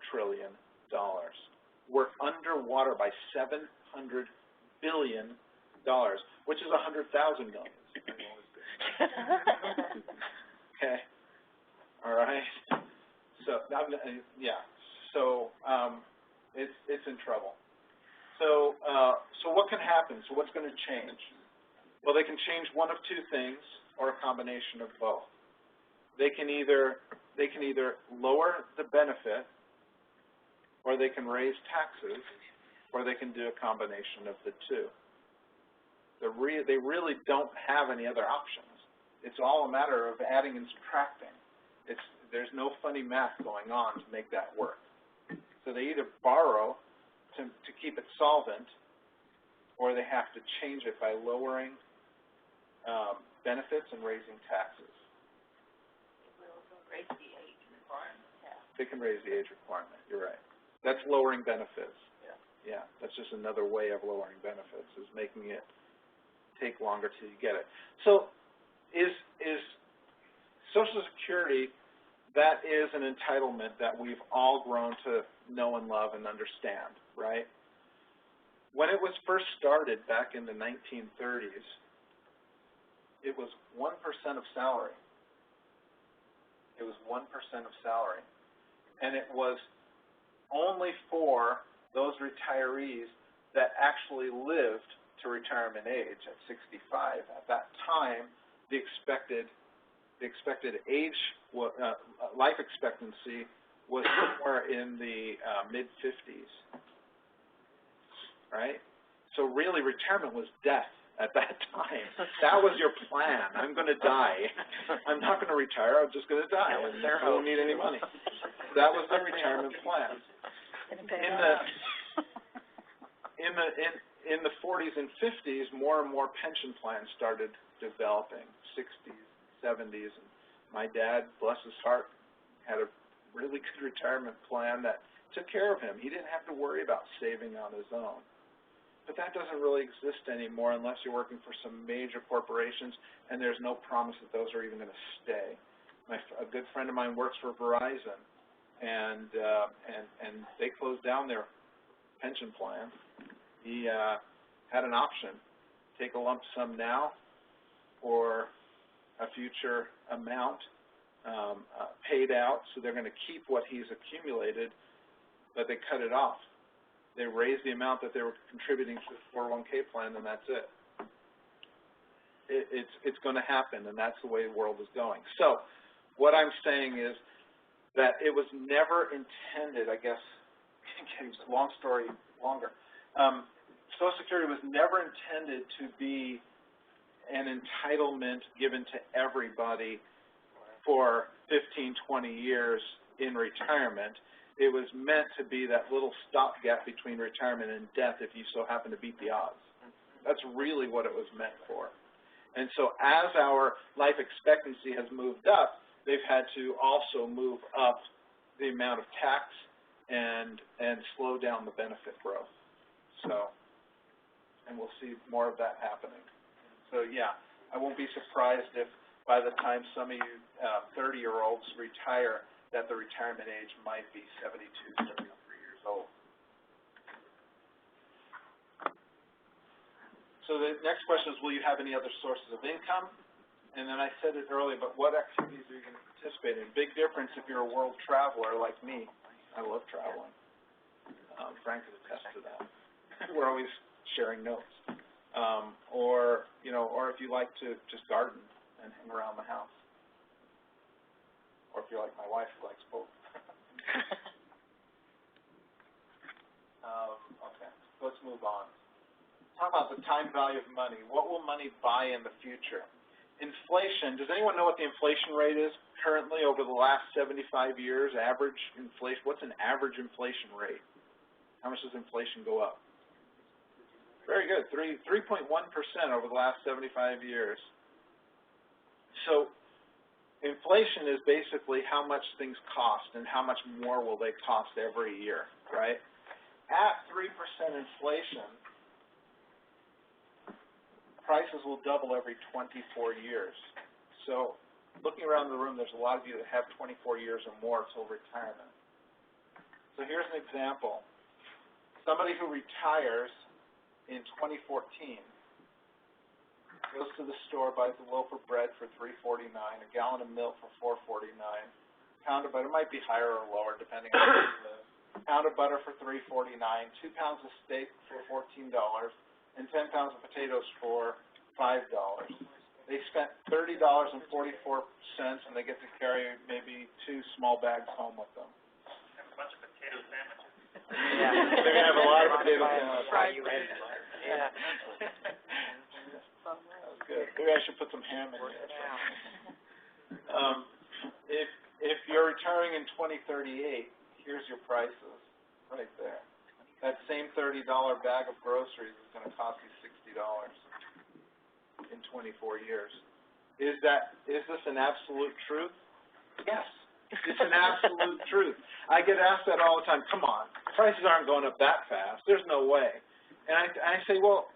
trillion. We're underwater by $700 billion, which is 100,000 million. Okay. All right. So yeah. So it's in trouble. So what can happen? So what's going to change? Well, they can change one of two things, or a combination of both. They can either lower the benefit, or they can raise taxes, or they can do a combination of the two. They really don't have any other options. It's all a matter of adding and subtracting. There's no funny math going on to make that work. So they either borrow to keep it solvent, or they have to change it by lowering benefits and raising taxes. We'll also raise the age. they can raise the age requirement, you're right. That's lowering benefits. Yeah, that's just another way of lowering benefits, is making it take longer till you get it. So is Social Security, that is an entitlement that we've all grown to know and love and understand, right? When it was first started back in the 1930s, it was 1% of salary. It was 1% of salary. And it was only for those retirees that actually lived to retirement age at 65. At that time, the expected age, life expectancy was somewhere in the mid-50s, right? So really, retirement was death at that time. That was your plan. I'm going to die. I'm not going to retire. I'm just going to die. I won't need any money. That was the retirement plan. In the 40s and 50s, more and more pension plans started developing, 60s, 70s. And my dad, bless his heart, had a really good retirement plan that took care of him. He didn't have to worry about saving on his own. But that doesn't really exist anymore unless you're working for some major corporations, and there's no promise that those are even going to stay. A good friend of mine works for Verizon, and they closed down their pension plan. He had an option: take a lump sum now, or a future amount paid out. So they're going to keep what he's accumulated, but they cut it off. They raised the amount that they were contributing to the 401k plan, and that's it. It's going to happen, and that's the way the world is going. So what I'm saying is that it was never intended, I guess, long story longer, Social Security was never intended to be an entitlement given to everybody for 15, 20 years in retirement. It was meant to be that little stopgap between retirement and death if you so happen to beat the odds. That's really what it was meant for. And so as our life expectancy has moved up, they've had to also move up the amount of tax and slow down the benefit growth. So, and we'll see more of that happening. So yeah, I won't be surprised if by the time some of you 30-year-olds retire, that the retirement age might be 72, 73 years old. So the next question is, will you have any other sources of income? And then I said it earlier, but what activities are you going to participate in? Big difference if you're a world traveler like me. I love traveling. Frank can attest to that. We're always sharing notes. Or if you like to just garden and hang around the house. Or if you're like my wife, who likes both. Okay, let's move on. Talk about the time value of money. What will money buy in the future? Inflation. Does anyone know what the inflation rate is currently over the last 75 years? Average inflation. What's an average inflation rate? How much does inflation go up? Very good. 3.1% over the last 75 years. So inflation is basically how much things cost and how much more will they cost every year, right? At 3% inflation, prices will double every 24 years. So looking around the room, there's a lot of you that have 24 years or more till retirement. So here's an example. Somebody who retires in 2014 goes to the store, buys a loaf of bread for $3.49, a gallon of milk for $4.49, pound of butter, might be higher or lower depending on where you live, pound of butter for $3.49, 2 pounds of steak for $14, and 10 pounds of potatoes for $5. They spent $30.44, and they get to carry maybe 2 small bags home with them. Have a bunch of potato sandwiches. Yeah. They're going to have a lot of potato sandwiches. Fry you in. Yeah. That's good. Maybe I should put some ham in there. If you're retiring in 2038, here's your prices right there. That same $30 bag of groceries is going to cost you $60 in 24 years. Is this an absolute truth? Yes. It's an absolute truth. I get asked that all the time. Come on, prices aren't going up that fast. There's no way. And I say, well,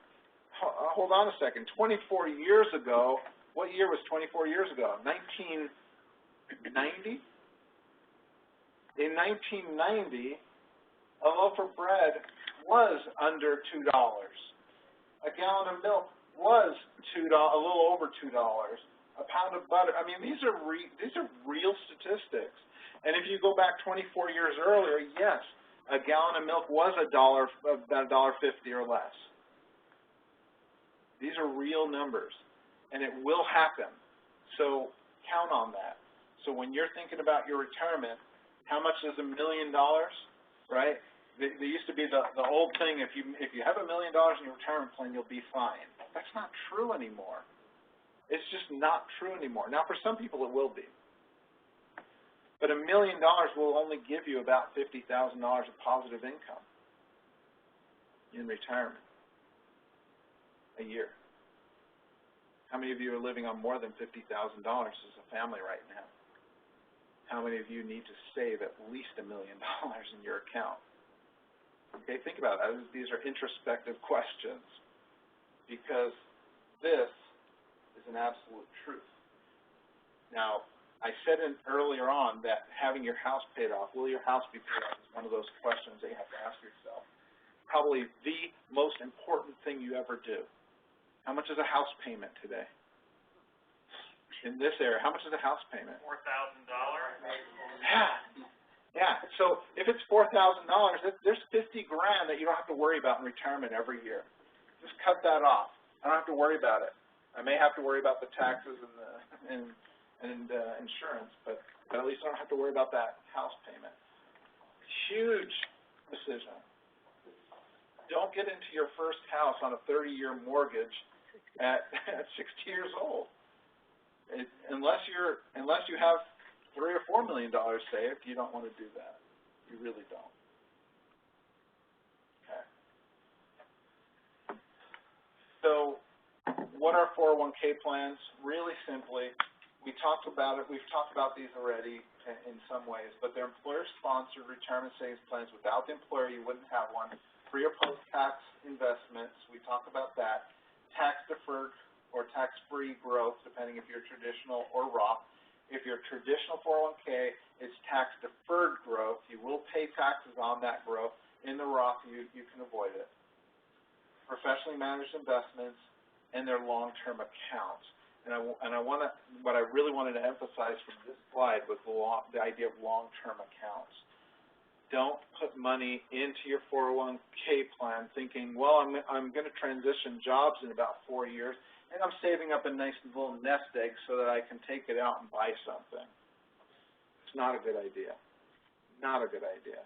hold on a second. 24 years ago, what year was 24 years ago? 1990? In 1990, a loaf of bread was under $2. A gallon of milk was $2, a little over $2. A pound of butter. I mean, these are real statistics. And if you go back 24 years earlier, yes, a gallon of milk was about $1.50 or less. These are real numbers, and it will happen. So count on that. So when you're thinking about your retirement, how much is $1 million, right? There used to be the old thing, if you have $1 million in your retirement plan, you'll be fine. That's not true anymore. It's just not true anymore. Now, for some people, it will be. But $1 million will only give you about $50,000 of positive income in retirement a year. How many of you are living on more than $50,000 as a family right now? How many of you need to save at least $1 million in your account? Okay, think about that. These are introspective questions because this is an absolute truth. Now, I said earlier on that having your house paid off, will your house be paid off, is one of those questions that you have to ask yourself. Probably the most important thing you ever do. How much is a house payment today? In this area, how much is a house payment? $4,000. Yeah. So if it's $4,000, there's $50,000 that you don't have to worry about in retirement every year. Just cut that off. I don't have to worry about it. I may have to worry about the taxes and insurance, but at least I don't have to worry about that house payment. Huge decision. Don't get into your first house on a 30-year mortgage at 60 years old. Unless you have $3 or $4 million saved, you don't want to do that. You really don't. Okay. So, what are 401k plans? Really simply, we've talked about these already in some ways, but they're employer-sponsored retirement savings plans. Without the employer, you wouldn't have one. Pre- or post-tax investments, we talk about that. Tax-deferred or tax-free growth, depending if you're traditional or Roth. If you're traditional 401k, it's tax-deferred growth. You will pay taxes on that growth. In the Roth, you can avoid it. Professionally managed investments and their long-term accounts. What I really wanted to emphasize from this slide was the idea of long-term accounts. Don't put money into your 401k plan thinking, well, I'm going to transition jobs in about 4 years, and I'm saving up a nice little nest egg so that I can take it out and buy something. It's not a good idea. Not a good idea.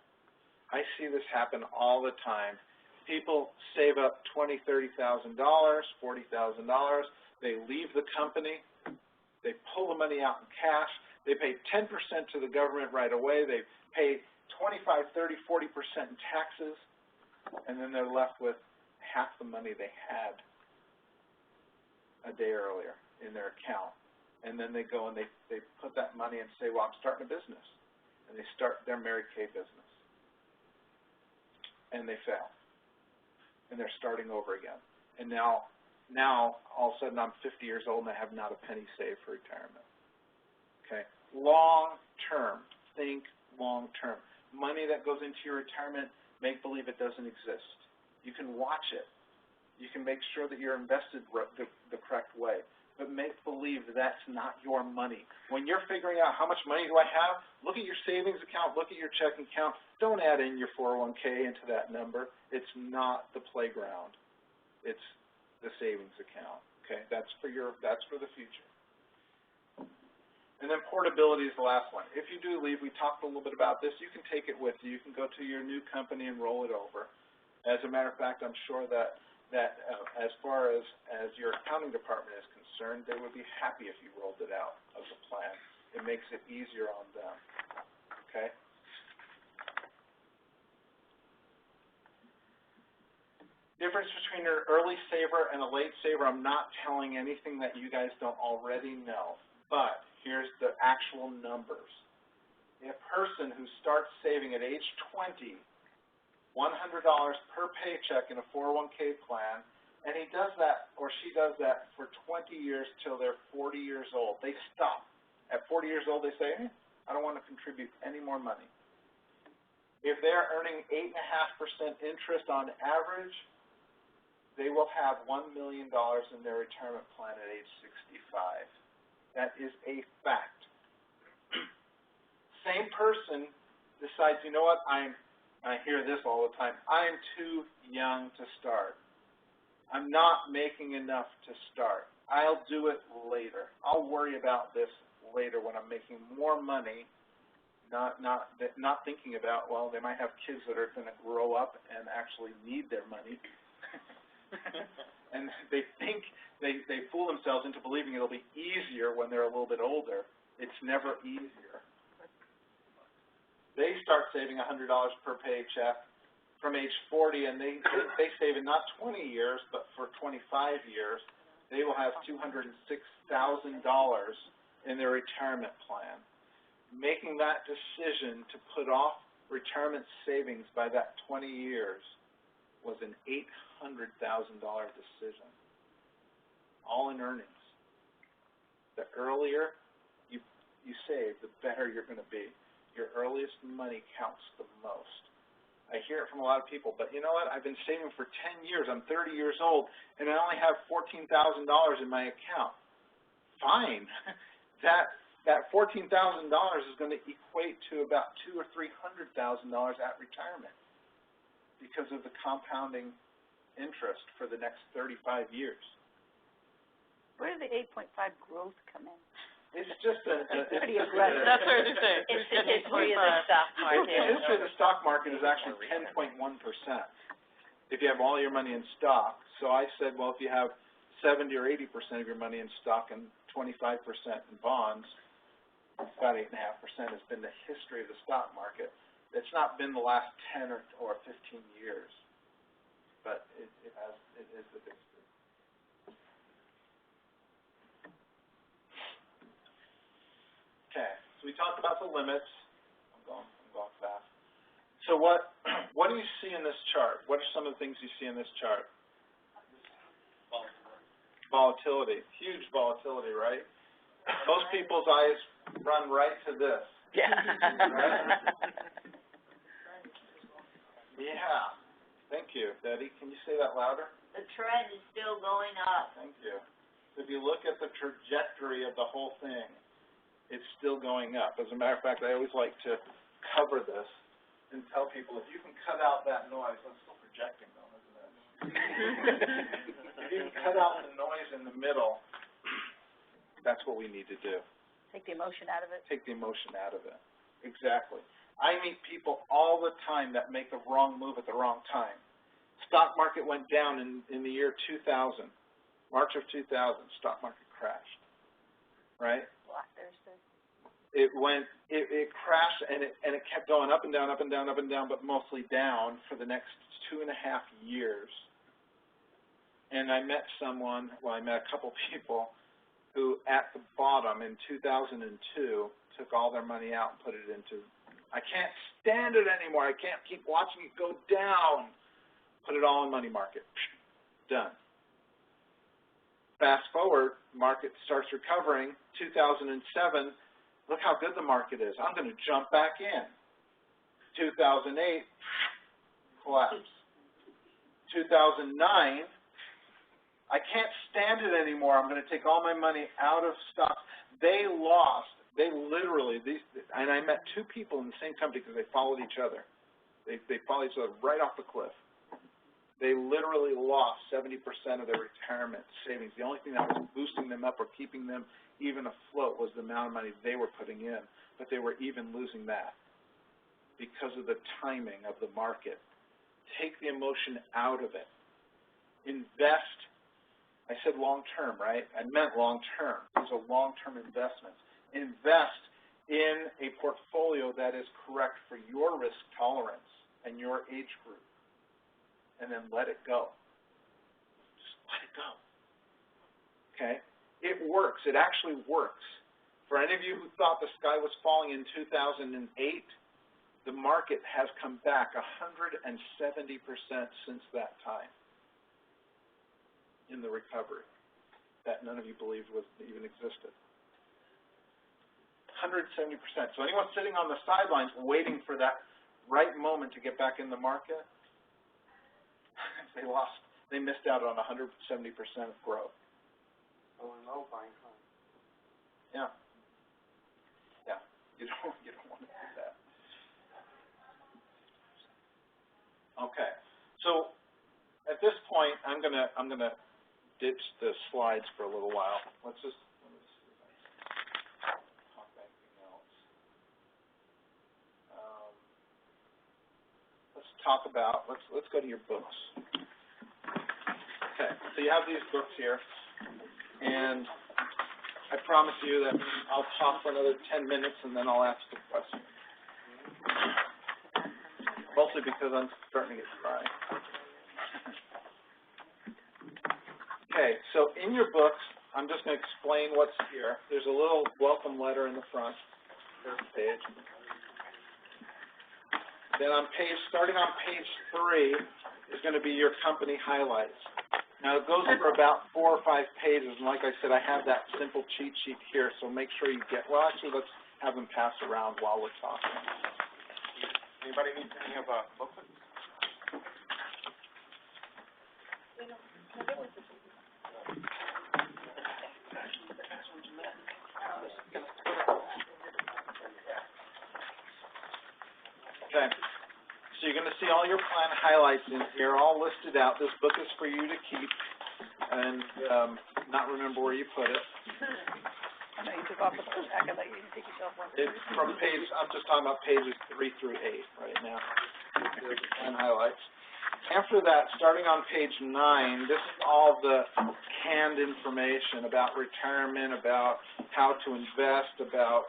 I see this happen all the time. People save up $20,000, $30,000, $40,000. They leave the company. They pull the money out in cash. They pay 10% to the government right away. They pay 25, 30, 40% in taxes, and then they're left with half the money they had a day earlier in their account. And then they go and they put that money and say, well, I'm starting a business. And they start their Mary Kay business. And they fail. And they're starting over again. And now all of a sudden, I'm 50 years old and I have not a penny saved for retirement. Okay? Long term. Think long term. Money that goes into your retirement, make believe it doesn't exist. You can watch it. You can make sure that you're invested the correct way. But make believe that's not your money. When you're figuring out how much money do I have, look at your savings account, look at your checking account. Don't add in your 401k into that number. It's not the playground. It's the savings account. Okay, that's for the future. And then portability is the last one. If you do leave, we talked a little bit about this, you can take it with you. You can go to your new company and roll it over. As a matter of fact, I'm sure that as far as your accounting department is concerned, they would be happy if you rolled it out of the plan. It makes it easier on them. Okay? Difference between an early saver and a late saver, I'm not telling anything that you guys don't already know, but here's the actual numbers. a person who starts saving at age 20, $100 per paycheck in a 401k plan, and he does that, or she does that for 20 years till they're 40 years old. They stop. At 40 years old, they say, hey, I don't want to contribute any more money. If they're earning 8.5% interest on average, they will have $1 million in their retirement plan at age 65. That is a fact. Same person decides, you know what, I hear this all the time, I'm too young to start. I'm not making enough to start. I'll do it later. I'll worry about this later when I'm making more money, not thinking about, well, they might have kids that are going to grow up and actually need their money. And they think, they fool themselves into believing it'll be easier when they're a little bit older. It's never easier. They start saving $100 per paycheck from age 40, and they save in not 20 years, but for 25 years, they will have $206,000 in their retirement plan. Making that decision to put off retirement savings by that 20 years was an $800,000 decision, all in earnings. The earlier you save, the better you're going to be. Your earliest money counts the most. I hear it from a lot of people, but you know what? I've been saving for 10 years. I'm 30 years old, and I only have $14,000 in my account. Fine. That $14,000 is going to equate to about $200,000 or $300,000 at retirement because of the compounding interest for the next 35 years. Where did the 8.5 growth come in? It's just pretty aggressive. That's what I was saying. It's the history of the stock market. The history of the stock market is actually 10.1% if you have all your money in stock. So I said, well, if you have 70 or 80% of your money in stock and 25% in bonds, about 8.5% has been the history of the stock market. It's not been the last 10 or 15 years, but it is the history. Okay, so we talked about the limits. I'm going fast. So what do you see in this chart? What are some of the things you see in this chart? Volatility. Huge volatility, right? Most people's eyes run right to this. Yeah. Right? Yeah. Thank you, Betty. Can you say that louder? The trend is still going up. Thank you. If you look at the trajectory of the whole thing, it's still going up. As a matter of fact, I always like to cover this and tell people, if you can cut out that noise, I'm still projecting though, isn't it? If you can cut out the noise in the middle, that's what we need to do. Take the emotion out of it. Take the emotion out of it. Exactly. I meet people all the time that make the wrong move at the wrong time. Stock market went down in the year 2000. March of 2000, stock market crashed. Right? Black Thursday. It crashed and it kept going up and down, up and down, up and down, but mostly down for the next 2.5 years. And I met I met a couple people who at the bottom in 2002 took all their money out and put it into, I can't stand it anymore, I can't keep watching it go down. Put it all in money market. Done. Fast forward, market starts recovering, 2007, look how good the market is. I'm going to jump back in. 2008, collapse. 2009, I can't stand it anymore. I'm going to take all my money out of stocks. They literally, and I met two people in the same company because they followed each other. They followed each other right off the cliff. They literally lost 70% of their retirement savings. The only thing that was boosting them up or keeping them even afloat was the amount of money they were putting in, but they were even losing that because of the timing of the market. Take the emotion out of it. Invest. I said long-term, right? I meant long-term. These are long-term investments. Invest in a portfolio that is correct for your risk tolerance and your age group. And then let it go. Just let it go. Okay? It works. It actually works. For any of you who thought the sky was falling in 2008, the market has come back 170% since that time in the recovery that none of you believed was even existed. 170%. So anyone sitting on the sidelines waiting for that right moment to get back in the market, they missed out on 170% of growth. Going low, buying high. Yeah. Yeah. You don't want to do that. Okay. So at this point, I'm gonna ditch the slides for a little while. Let me just talk about anything else. Let's go to your books. Okay. So you have these books here, and I promise you that I'll talk for another 10 minutes and then I'll ask the question. Mostly because I'm starting to get dry. Okay, so in your books, I'm just going to explain what's here. There's a little welcome letter in the front, first page. Then starting on page 3 is going to be your company highlights. Now, it goes for about 4 or 5 pages, and like I said, I have that simple cheat sheet here, so make sure you actually, let's have them pass around while we're talking. Anybody need any of booklets? Okay, so you're going to see all your plan highlights in here, all listed out. This book is for you to keep and not remember where you put it. I know you took off the packet that you didn't take yourself one. It's from I'm just talking about pages 3 through 8 right now. There's the plan highlights. After that, starting on page 9, this is all the canned information about retirement, about how to invest, about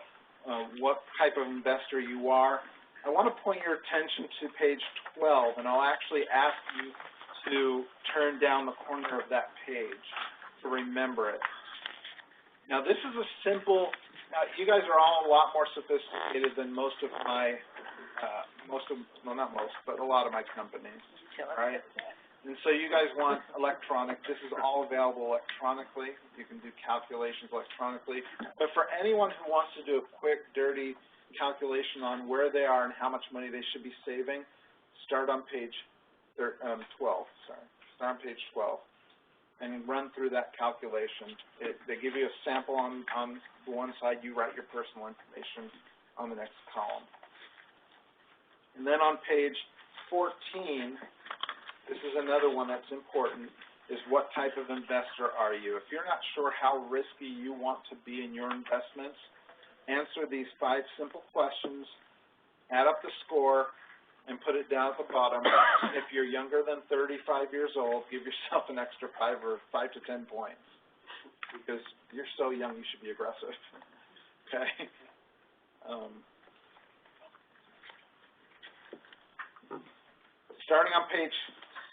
what type of investor you are. I want to point your attention to page 12, and I'll actually ask you to turn down the corner of that page to remember it. Now, this is a simple, you guys are all a lot more sophisticated than most of my, well, not most, but a lot of my companies, right? And so you guys want electronic. This is all available electronically. You can do calculations electronically. But for anyone who wants to do a quick, dirty calculation on where they are and how much money they should be saving, start on page 12. Start on page 12 and run through that calculation. They give you a sample on the one side. You write your personal information on the next column. And then on page 14, this is another one that's important, is what type of investor are you? If you're not sure how risky you want to be in your investments, answer these 5 simple questions, add up the score, and put it down at the bottom. If you're younger than 35 years old, give yourself an extra 5 to 10 points, because you're so young you should be aggressive. Okay? Starting on page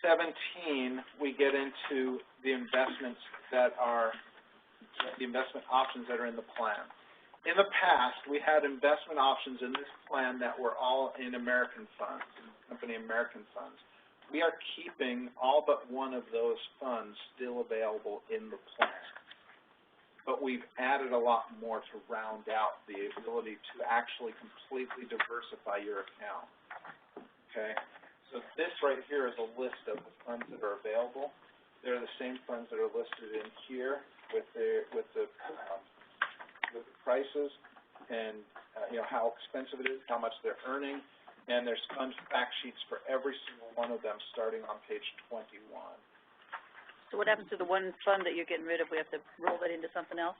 17, we get into the investments that are the investment options that are in the plan. In the past, we had investment options in this plan that were all in American funds, company American funds. We are keeping all but one of those funds still available in the plan. But we've added a lot more to round out the ability to actually completely diversify your account. Okay? So this right here is a list of the funds that are available. They're the same funds that are listed in here with the prices and how expensive it is, how much they're earning, and there's fund fact sheets for every single one of them starting on page 21. So what happens to the one fund that you're getting rid of? We have to roll that into something else?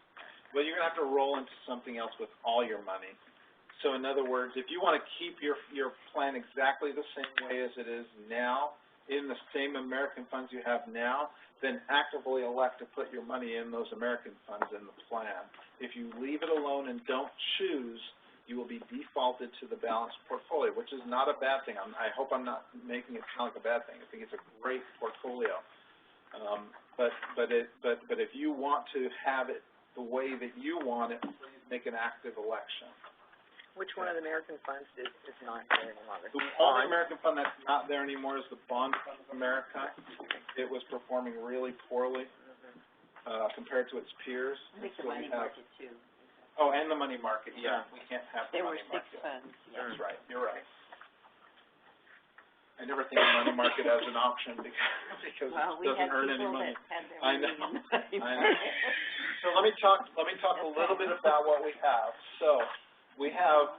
Well, you're going to have to roll into something else with all your money. So in other words, if you want to keep your plan exactly the same way as it is now, in the same American funds you have now, then actively elect to put your money in those American funds in the plan. If you leave it alone and don't choose, you will be defaulted to the balanced portfolio, which is not a bad thing. I hope I'm not making it sound like a bad thing. I think it's a great portfolio. But if you want to have it the way that you want it, please make an active election. Which one of the American funds is not there any longer? The only American fund that's not there anymore is the Bond Fund of America. It was performing really poorly, compared to its peers. I think the So money we have, market too. oh, and the money market, yeah, we can't have the There were money 6 market. funds, yeah. That's right, you're right. I never think of money market as an option because Well, it we doesn't had earn any people money. that had their I money know, in the money I know. market. So let me talk a little bit about what we have. So we have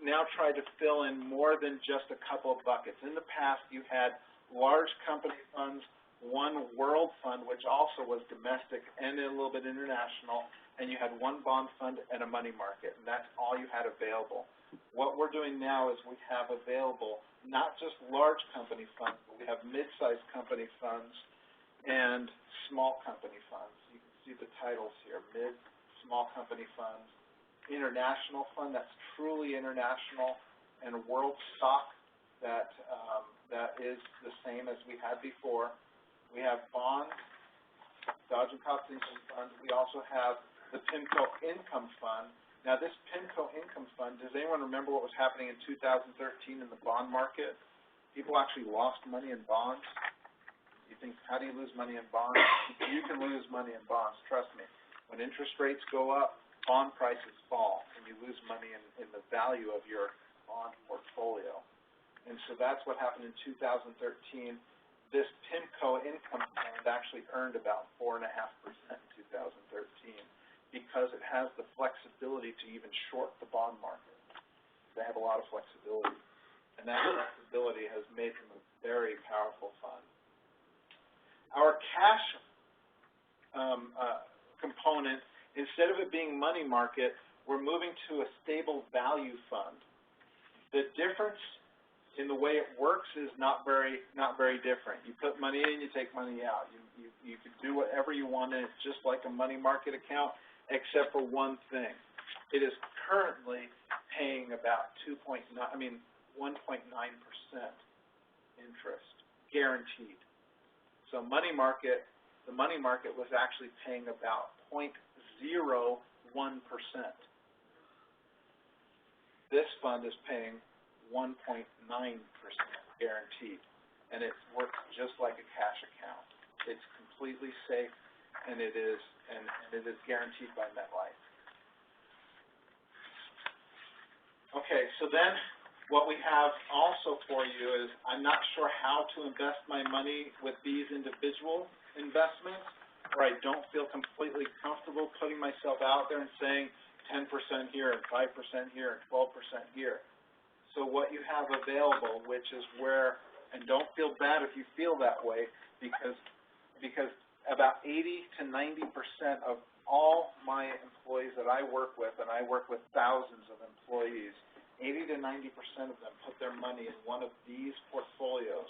now tried to fill in more than just a couple of buckets. In the past, you had large company funds, one world fund, which also was domestic and a little bit international, and you had one bond fund and a money market, and that's all you had available. What we're doing now is we have available not just large company funds, but we have mid-sized company funds and small company funds. You can see the titles here, mid, small company funds, international fund that's truly international, and world stock that is the same as we had before. We have bonds, Dodge and Cox Income Fund. We also have the PIMCO Income Fund. Now, this PIMCO Income Fund, does anyone remember what was happening in 2013 in the bond market? People actually lost money in bonds. You think, how do you lose money in bonds? You can lose money in bonds, trust me. When interest rates go up, bond prices fall, and you lose money in the value of your bond portfolio. And so that's what happened in 2013. This PIMCO Income Fund actually earned about 4.5% in 2013 because it has the flexibility to even short the bond market. They have a lot of flexibility, and that flexibility has made them a very powerful fund. Our cash component, instead of it being money market, we're moving to a stable value fund. The difference in the way it works is not very different. You put money in, you take money out. You can do whatever you want in it, just like a money market account, except for one thing. It is currently paying about 1.9% interest, guaranteed. So the money market was actually paying about 0.01%. This fund is paying 1.9% guaranteed, and it works just like a cash account. It's completely safe, and it is guaranteed by MetLife. Okay, so then what we have also for you is I'm not sure how to invest my money with these individual investments, or I don't feel completely comfortable putting myself out there and saying 10% here and 5% here and 12% here. So what you have available, which is where, and don't feel bad if you feel that way, because about 80 to 90% of all my employees that I work with, and I work with thousands of employees, 80 to 90% of them put their money in one of these portfolios.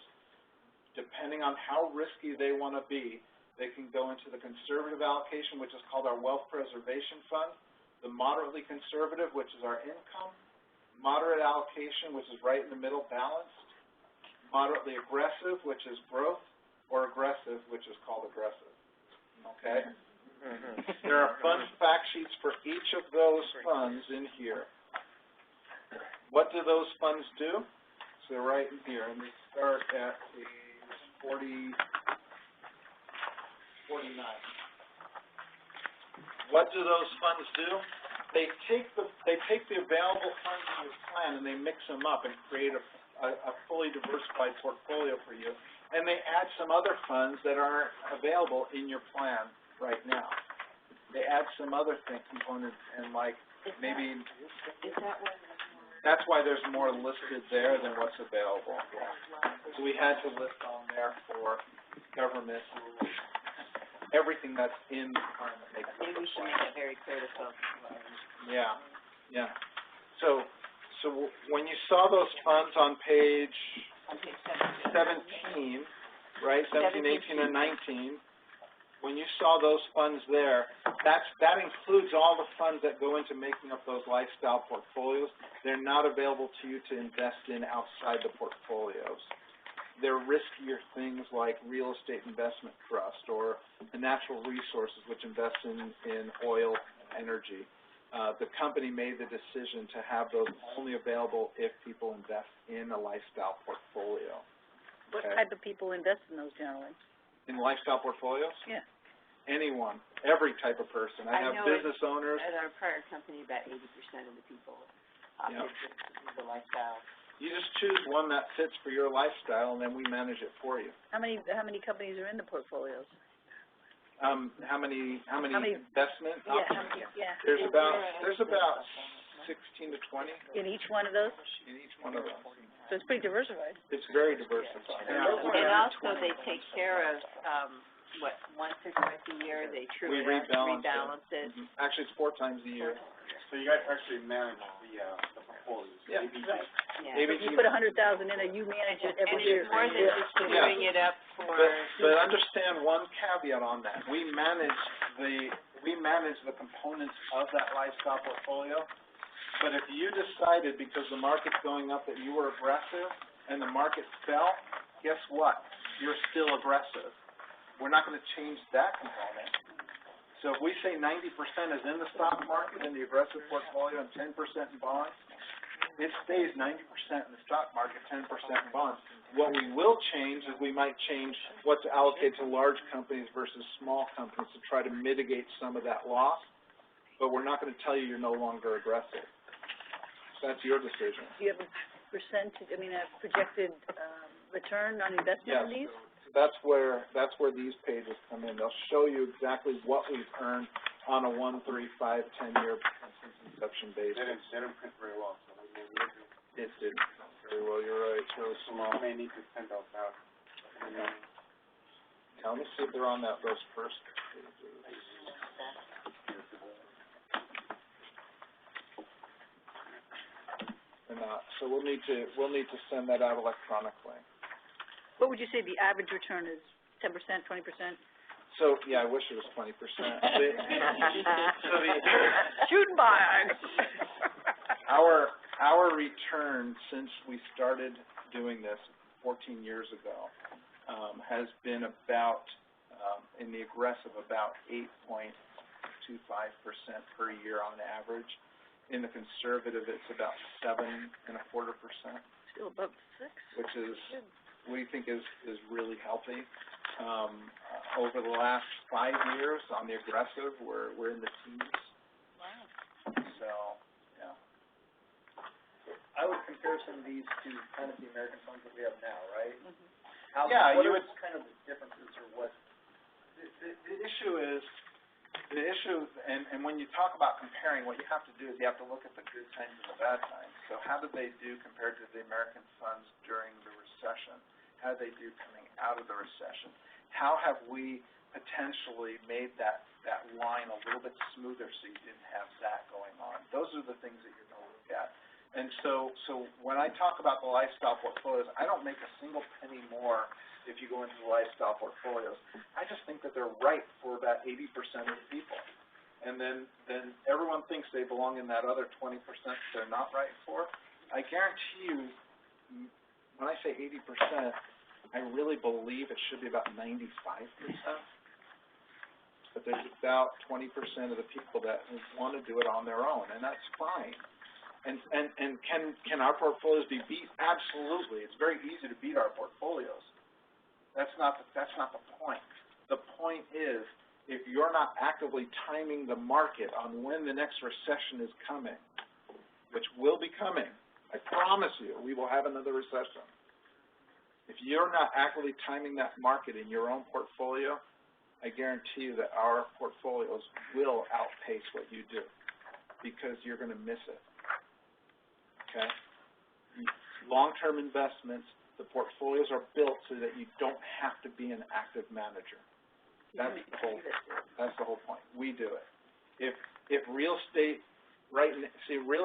Depending on how risky they want to be, they can go into the conservative allocation, which is called our wealth preservation fund, the moderately conservative, which is our income, moderate allocation, which is right in the middle, balanced, moderately aggressive, which is growth, or aggressive, which is called aggressive. Okay? There are fund fact sheets for each of those funds in here. What do those funds do? So they're right in here, and they start at the 49. What do those funds do? They take the available funds in your plan and they mix them up and create a fully diversified portfolio for you. And they add some other funds that aren't available in your plan right now. They add some other components, and like maybe that's why there's more listed there than what's available. So we had to list on there for government, everything that's in the plan that makes it. Maybe we should make it very clear to folks. Yeah. So when you saw those funds on page 17, right, 17, 18, and 19, when you saw those funds there, that includes all the funds that go into making up those lifestyle portfolios. They're not available to you to invest in outside the portfolios. They're riskier things like real estate investment trust or the natural resources, which invest in oil and energy. the company made the decision to have those only available if people invest in a lifestyle portfolio. What Okay. type of people invest in those generally? In lifestyle portfolios? Yeah. Anyone, every type of person. I have know business owners. At our prior company, about 80% of the people Yeah. opted for the lifestyle. You just choose one that fits for your lifestyle, and then we manage it for you. How many companies are in the portfolios? How many investment Yeah, options? how many, yeah. There's about 16 to 20 In each one of those? in each one of those. So it's pretty diversified. It's very diversified. And also they take care of, once or twice a year, they true We it up, rebalance rebalance it. Mhm. Actually, it's 4 times a year. So you guys actually manage the portfolios? Yeah. Right. Yeah. Maybe If you put 100,000 in it, you manage it And every year. it's more than just doing it up for. But understand one caveat on that. We manage the components of that lifestyle portfolio. But if you decided because the market's going up that you were aggressive and the market fell, guess what? You're still aggressive. We're not going to change that component. So if we say 90% is in the stock market in the aggressive portfolio and 10% in bonds, it stays 90% in the stock market, 10% in bonds. What we will change is we might change what's allocated to large companies versus small companies to try to mitigate some of that loss, but we're not going to tell you you're no longer aggressive. That's your decision. Do you have a percentage, a projected, return on investment in these? That's where these pages come in. They'll show you exactly what we've earned on a 1, 3, 5, 10-year since inception basis. They didn't print very well, so we may need to. It didn't very well. You're right. It's really small. We may need to send those out. Now, let me see if they're on those first pages. They're not. So we'll need to send that out electronically. What would you say the average return is? 10%, 20%? So yeah, I wish it was 20%. Shooting by. Our return since we started doing this 14 years ago has been about in the aggressive about 8.25% per year on average. In the conservative, it's about 7.25%. Still above 6. Which is we think is really healthy. Over the last 5 years on the aggressive, we're in the teens. Wow. So, yeah. I would compare some of these to kind of the American funds that we have now, right? Mm-hmm. What are kind of the differences or what? The issue is, and when you talk about comparing, what you have to do is you have to look at the good times and the bad times. So how did they do compared to the American funds during the recession? How did they do coming out of the recession? How have we potentially made that line a little bit smoother so you didn't have that going on? Those are the things that you're going to look at. And so when I talk about the lifestyle portfolios, I don't make a single penny more if you go into the lifestyle portfolios. I just think that they're right for about 80% of the people. And then everyone thinks they belong in that other 20% they're not right for. I guarantee you, when I say 80%, I really believe it should be about 95%. But there's about 20% of the people that want to do it on their own, and that's fine. And can our portfolios be beat? Absolutely. It's very easy to beat our portfolios. That's not the point. The point is, if you're not actively timing the market on when the next recession is coming, which will be coming, I promise you, we will have another recession. If you're not actively timing that market in your own portfolio, I guarantee you that our portfolios will outpace what you do because you're going to miss it. Okay? Long-term investments, the portfolios are built so that you don't have to be an active manager. That's the whole point. We do it. If real estate, real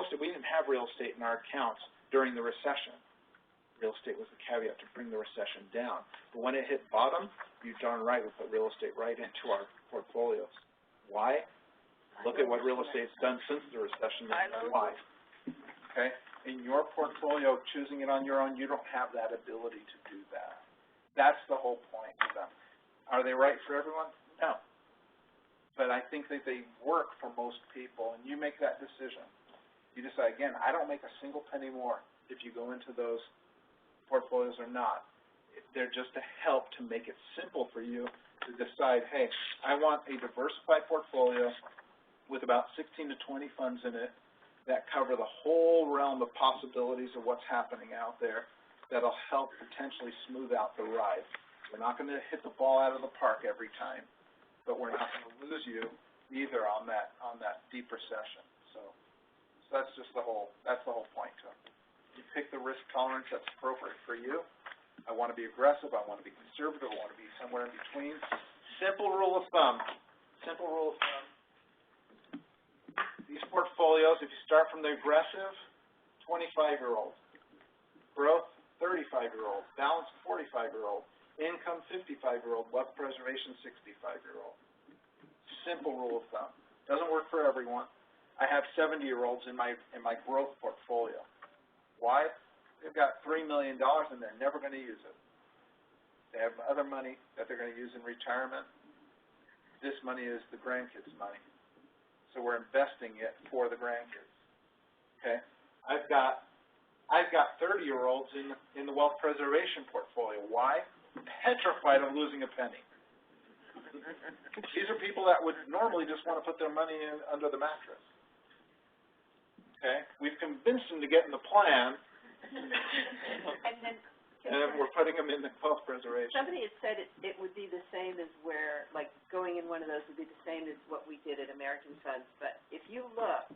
estate, we didn't have real estate in our accounts during the recession. Real estate was the caveat to bring the recession down. But when it hit bottom, you darn right we put real estate right into our portfolios. Why? Look at what real estate's done since the recession. Why? Okay? In your portfolio, choosing it on your own, you don't have that ability to do that. That's the whole point of them. Are they right for everyone? No. but I think that they work for most people, and you make that decision. You decide, again, I don't make a single penny more if you go into those portfolios or not. They're just a help to make it simple for you to decide, hey, I want a diversified portfolio with about 16 to 20 funds in it that cover the whole realm of possibilities of what's happening out there that'll help potentially smooth out the ride. We're not going to hit the ball out of the park every time, but we're not going to lose you either on that deep recession. So that's just the whole point to it. You pick the risk tolerance that's appropriate for you. I want to be aggressive, I want to be conservative, I want to be somewhere in between. Simple rule of thumb. These portfolios, if you start from the aggressive, 25-year-old. Growth, 35-year-old. Balance, 45-year-old. Income, 55-year-old. Wealth preservation, 65-year-old. Simple rule of thumb. Doesn't work for everyone. I have 70-year-olds in my growth portfolio. Why? They've got $3 million and they're never going to use it. They have other money that they're going to use in retirement. This money is the grandkids' money. So we're investing it for the grandkids. Okay? I've got 30-year-olds in the wealth preservation portfolio. Why? Petrified of losing a penny. These are people that would normally just want to put their money in under the mattress. Okay? We've convinced them to get in the plan, and we're putting them in the wealth preservation. Somebody had said it would be the same as where, like, going in one of those would be the same as what we did at American Funds. But if you look,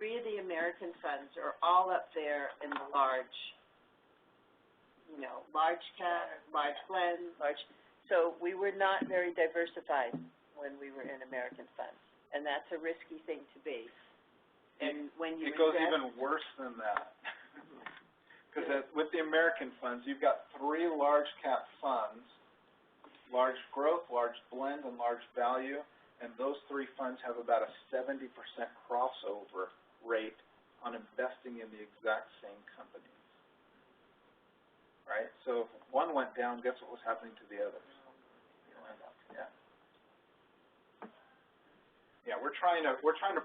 3 of the American funds are all up there in the large cap, large blend, So we were not very diversified when we were in American Funds, and that's a risky thing to be. And when you it goes even worse than that. Because with the American funds, you've got 3 large cap funds, large growth, large blend, and large value, and those 3 funds have about a 70% crossover rate on investing in the exact same companies. Right? So if one went down, guess what was happening to the others? Yeah. Yeah, we're trying to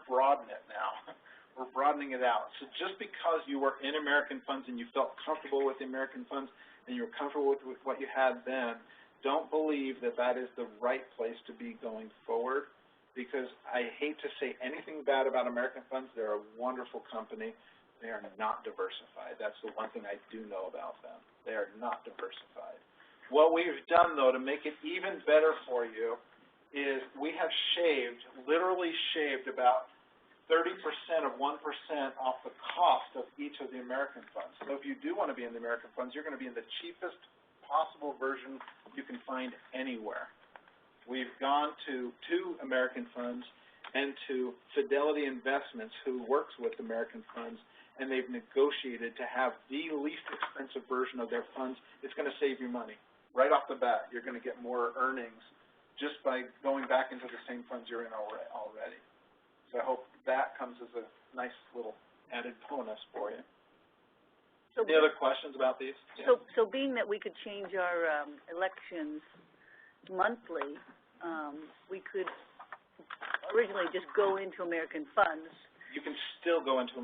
broaden it now. We're broadening it out. So just because you were in American funds and you felt comfortable with the American funds and you were comfortable with what you had then, don't believe that that is the right place to be going forward, because I hate to say anything bad about American funds. They're a wonderful company. They are not diversified. That's the one thing I do know about them. They are not diversified. What we've done, though, to make it even better for you is we have literally shaved about 30% of 1% off the cost of each of the American funds. So if you do want to be in the American funds, you're going to be in the cheapest possible version you can find anywhere. We've gone to 2 American funds and to Fidelity Investments, who works with American funds, and they've negotiated to have the least expensive version of their funds. It's going to save you money. Right off the bat, you're going to get more earnings just by going back into the same funds you're in already. So I hope that comes as a nice little added bonus for you. So, any other questions about these? Yeah. So being that we could change our elections monthly, we could originally just go into American funds. You can still go into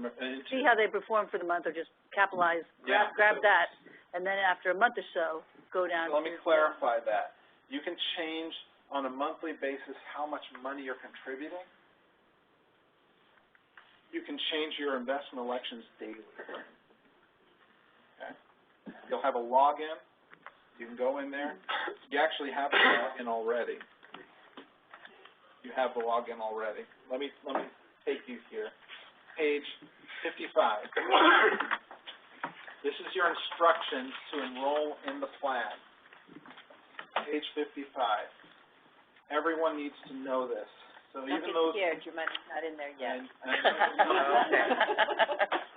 see how they perform for the month, or just capitalize, grab that, and then after a month or so, go down. So let me clarify that. You can change on a monthly basis how much money you're contributing. You can change your investment elections daily. Okay? You'll have a login. You can go in there. You actually have the login already. You have the login already. Let me take you here. Page 55. This is your instructions to enroll in the plan. Page 55. Everyone needs to know this. So don't even get though scared, your money's not in there yet.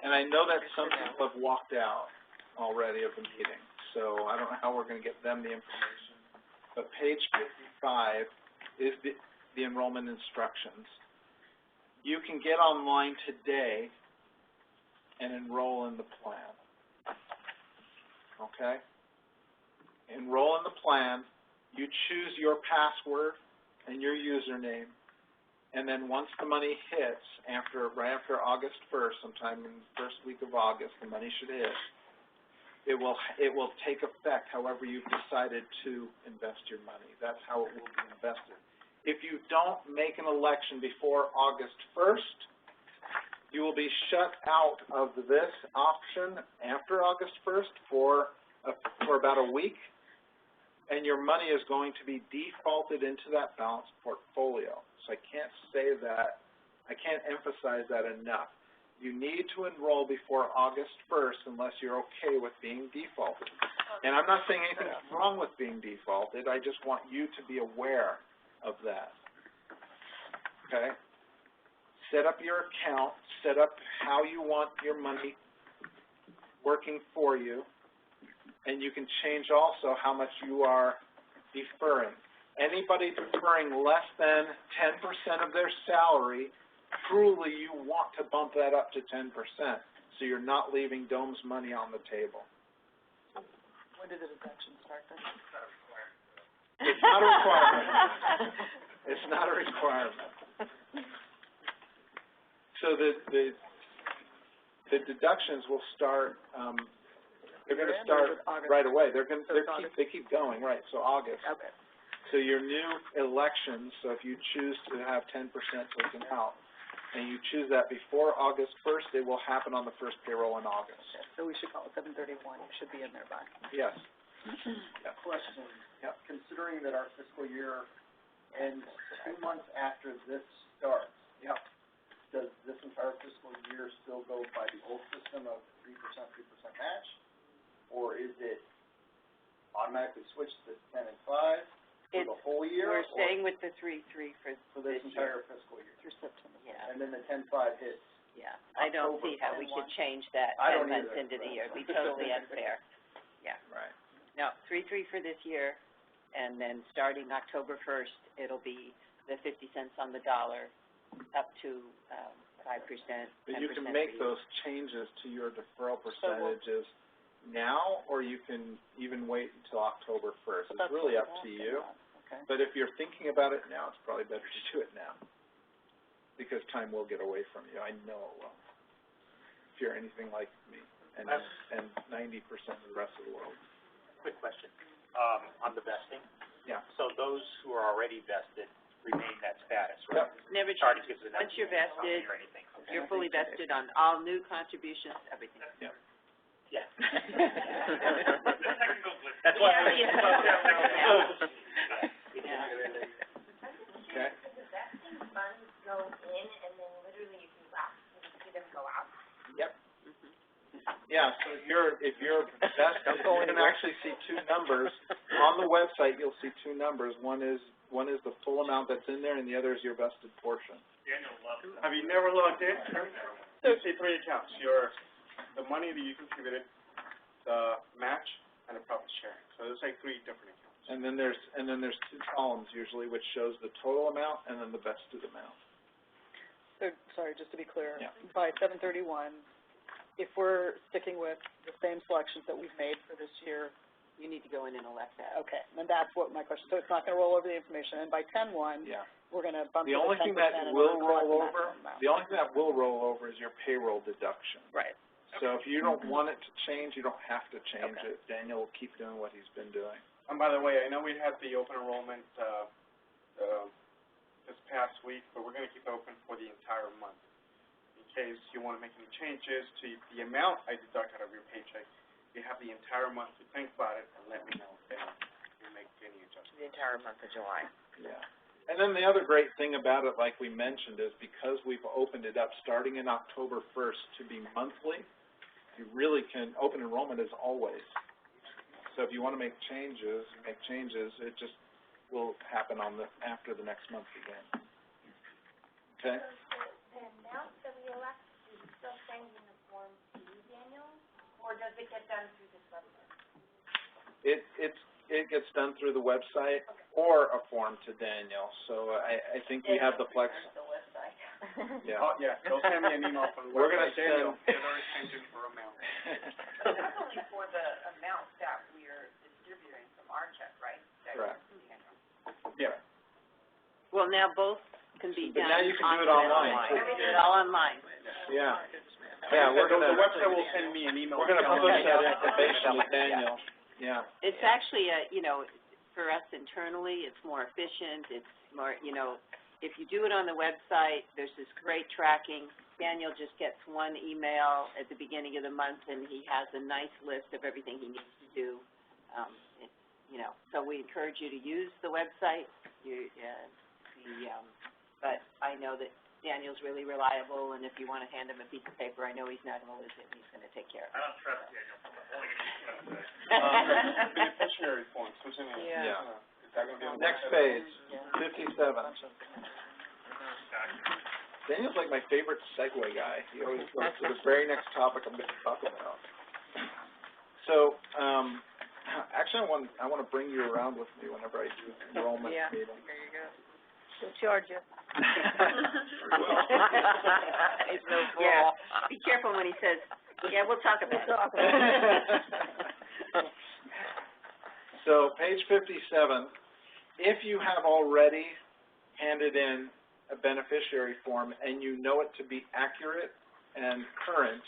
And I know that some people have walked out already of the meeting, so I don't know how we're going to get them the information. But page 55 is the enrollment instructions. You can get online today and enroll in the plan. Okay? Enroll in the plan. You choose your password and your username. And then once the money hits, right after August 1st, sometime in the first week of August, the money should hit. It will take effect however you've decided to invest your money. That's how it will be invested. If you don't make an election before August 1st, you will be shut out of this option after August 1st for about a week, and your money is going to be defaulted into that balanced portfolio. So I can't emphasize that enough. You need to enroll before August 1st unless you're okay with being defaulted. And I'm not saying anything's wrong with being defaulted. I just want you to be aware of that. Okay? Set up your account. Set up how you want your money working for you. And you can change also how much you are deferring. Anybody deferring less than 10% of their salary, truly you want to bump that up to 10%, so you're not leaving Dome's money on the table. When did the deduction start then? It's not a requirement. It's not a requirement. So the deductions will start, they're going to start right away. They keep going, right, so August. Okay. So your new elections, so if you choose to have 10% taken out, and you choose that before August 1st, it will happen on the first payroll in August. Okay, so we should call it 7/31, it should be in there by. Yes. Question. Yep. Considering that our fiscal year ends 2 months after this starts, does this entire fiscal year still go by the old system of 3% match? Or is it automatically switched to 10 and 5 for the whole year? We're staying with the 3-3 for this entire fiscal year. Through September. Yeah. And then the 10-5 hits. Yeah, I don't see how we could change that I 10 don't months either, into the but- year. It'd be totally unfair. Yeah. Right. No, 3-3 for this year, and then starting October 1st, it'll be the 50 cents on the dollar up to 5%, 10%. But you can make those changes to your deferral percentages now, or you can even wait until October 1st. It's really up to you. Okay. But if you're thinking about it now, it's probably better to do it now, because time will get away from you. I know it will. If you're anything like me, and 90% of the rest of the world. Quick question, on the vesting. Yeah. So those who are already vested remain that status, right? Yep. Never Charge change. gives it Once you're vested, or anything. Okay. you're fully vested on all new contributions, everything. Yeah. Yeah. Technical glitch. That's why. Yeah. Okay. The vesting funds go in and then literally you can see them go out. Yep. Yeah, so if you're vested, you can actually see two numbers. On the website, you'll see two numbers. One is the full amount that's in there, and the other is your vested portion. Daniel loves that. Have you never logged in? You see 3 accounts, the money that you contributed, the match, and the profit sharing. So there's like 3 different accounts. And then there's 2 columns usually, which shows the total amount and then the vested amount. So, sorry, just to be clear, Yeah. by 7/31, if we're sticking with the same selections that we've made for this year, You need to go in and elect that. okay, and that's what my question, so it's not going to roll over the information, and by 10/1, Yeah. we're going to bump The it to 10%. only thing that and will we're gonna roll collect the over, maximum amount. the only thing that will roll over is your payroll deduction. Right. So if you don't want it to change, you don't have to change Okay. it. Daniel will keep doing what he's been doing. And by the way, I know we had the open enrollment, this past week, but we're gonna keep it open for the entire month. In case you wanna make any changes to the amount I deduct out of your paycheck, you have the entire month to think about it and let me know if you make any adjustments. The entire month of July. Yeah. And then the other great thing about it, like we mentioned, is because we've opened it up starting in October 1st to be monthly, you really can, open enrollment is always. So if you want to make changes, it just will happen after the next month begins. Okay? The amount that we elect, is it still send in the form to you, Daniel? Or does it get done through this website? It gets done through the website or a form to Daniel. So I think we have the flex. The website. Yeah. Oh, yeah, they'll send me an email from the We're gonna website, Daniel, send- get our extension for amount. That's only for the amount that we're distributing from our check, right? Correct. Yeah. Well, now both can be But done. now you can do it online. Do it all online. Yeah. Yeah, we're gonna, The website will send me an email. we're gonna push that information to Daniel. Yeah. It's actually for us internally, it's more efficient, it's more, if you do it on the website, there's this great tracking. Daniel just gets one email at the beginning of the month, and he has a nice list of everything he needs to do. So we encourage you to use the website. But I know that Daniel's really reliable, and if you want to hand him a piece of paper, I know he's not going to lose it, and he's going to take care of it. I don't trust Daniel. I'm only going to Beneficiary forms, who's in it? Yeah. Is that gonna be on the Next website? page, 57. Daniel's like my favorite segue guy. He always goes to the very next topic I'm going to talk about. So, actually, I want to bring you around with me whenever I do an enrollment meeting. There you go. We'll charge you. It's no Yeah, be careful when he says, yeah, we'll talk about it. So, page 57, if you have already handed in a beneficiary form and you know it to be accurate and current,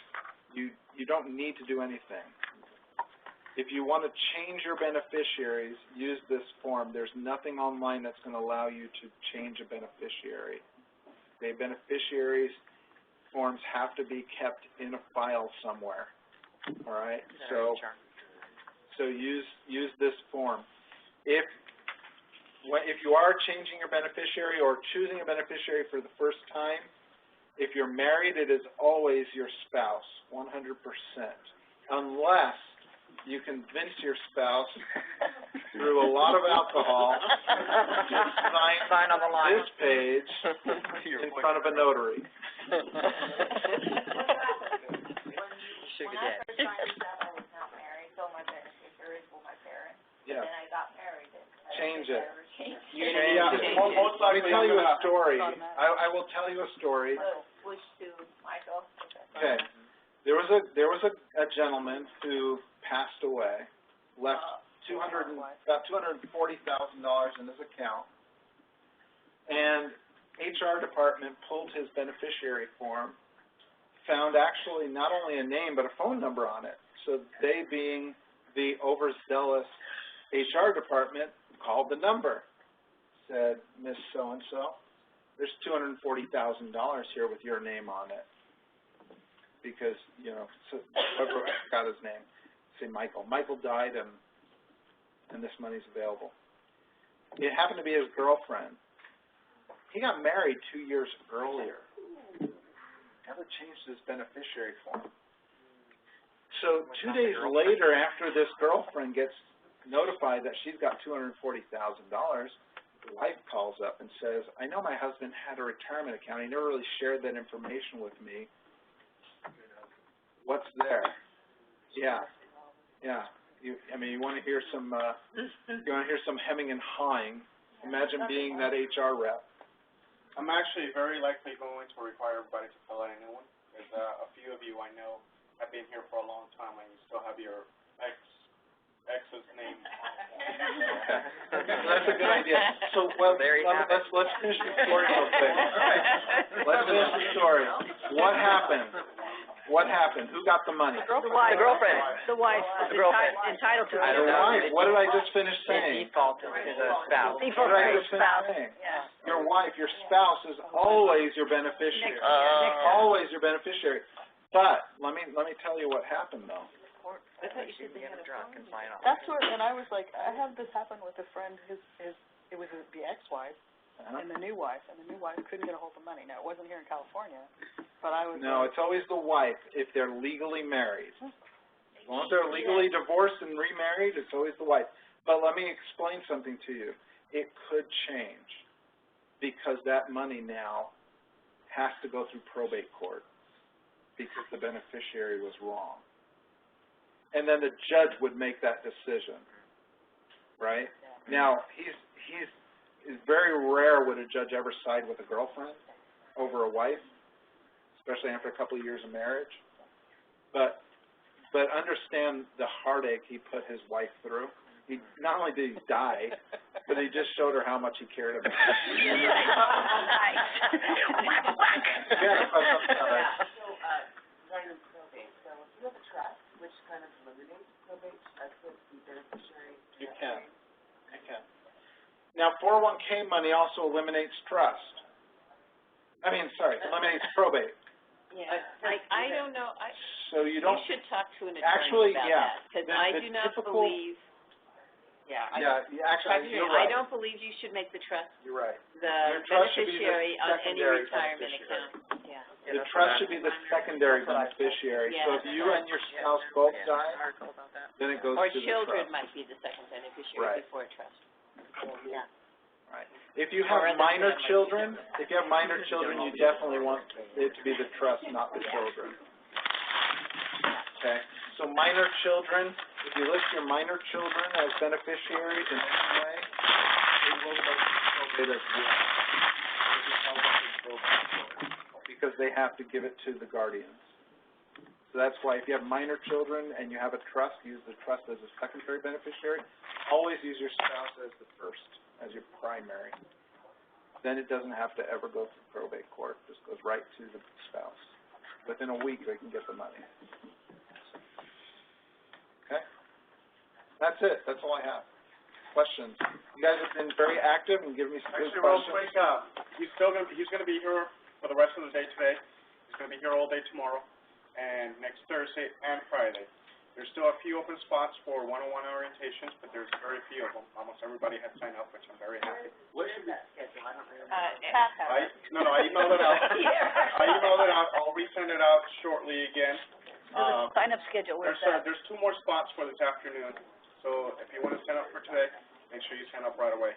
you don't need to do anything. If you want to change your beneficiaries, use this form. There's nothing online that's going to allow you to change a beneficiary. Okay, beneficiaries forms have to be kept in a file somewhere. All right? So use this form. If you are changing your beneficiary or choosing a beneficiary for the first time, if you're married, it is always your spouse, 100%, unless you convince your spouse through a lot of alcohol to sign on the line. this page in front of a notary. When I first signed this up, I was not married, so my beneficiaries were my parents. Yeah. Then I got married and Change it. changed Most Let me likely tell I'm you a gonna- story. I will tell you a story. Switch to Michael. Okay. There was a gentleman who passed away, left about $240,000 in his account, and HR department pulled his beneficiary form, found actually not only a name but a phone number on it. So they, being the overzealous HR department, called the number, said, Miss So-and-so, there's $240,000 here with your name on it. Because, so whoever got his name, say Michael. Michael died and this money's available. It happened to be his girlfriend. He got married 2 years earlier. Never changed his beneficiary form. So 2 days later, after this girlfriend gets notified that she's got $240,000, the wife calls up and says, I know my husband had a retirement account. He never really shared that information with me. What's there? Yeah. You want to hear some hemming and hawing. Imagine being that HR rep. I'm actually very likely going to require everybody to fill out a new one, because a few of you I know have been here for a long time, and you still have your ex's name. Okay, that's a good idea. So, let's finish the story real quick. Let's finish the story. What happened? Who got the money? The wife. The wife is entitled to it. The wife. What did I just finish saying? Default to the spouse. What did I just finish saying? Yeah. Your wife, your spouse is always your beneficiary. Always your beneficiary. But let me tell you what happened though. I thought you said they had a drunk and sign off. That's where, and I was like, I had this happen with a friend, it was the ex-wife and the new wife, and the new wife couldn't get a hold of money. Now, it wasn't here in California, but I was. No, it's always the wife if they're legally married. As long as they're legally divorced and remarried, it's always the wife. But let me explain something to you. It could change because that money now has to go through probate court because the beneficiary was wrong. And then the judge would make that decision, right? Now, it's very rare would a judge ever side with a girlfriend over a wife, especially after a couple of years of marriage. But understand the heartache he put his wife through He, not only did he die, but he just showed her how much he cared about her. Yeah, So, Ryan, probate, so if you have a trust, which kind of eliminates probate, that's what the beneficiary. You can. Now, 401K money also eliminates trust. Eliminates probate. Yeah, I don't know, So you don't, you should talk to an actually, attorney about yeah. that, because The- I the do not typical- believe, actually, you're right. I don't believe you should make the trust You're right. the Your trust should be the beneficiary on any secondary retirement beneficiary. account. Yeah. The trust should be the secondary beneficiary. So if you and your spouse both die, then it goes Or to the children trust. might be the second beneficiary Right. before a trust. Yeah. Right. If you Or have other minor families. children, you definitely want it to be the trust, not the children. Okay? So minor children, if you list your minor children as beneficiaries in any way, they will go to probate as well. Because they have to give it to the guardians. So that's why if you have minor children and you have a trust, use the trust as a secondary beneficiary. Always use your spouse as the first, as your primary. Then it doesn't have to ever go through probate court. It just goes right to the spouse. Within a week, they can get the money. Okay? That's it. That's all I have. Questions? You guys have been very active and given me some good Actually, real questions. quick, he's gonna be here for the rest of the day today. He's gonna be here all day tomorrow, and next Thursday and Friday. There's still a few open spots for one-on-one orientations, but there's very few of them. Almost everybody has signed up, which I'm very happy. What is that schedule? I don't remember. I emailed it out. I'll resend it out shortly again. There's a sign-up schedule, where's that? There's 2 more spots for this afternoon, so if you want to sign up for today, make sure you sign up right away.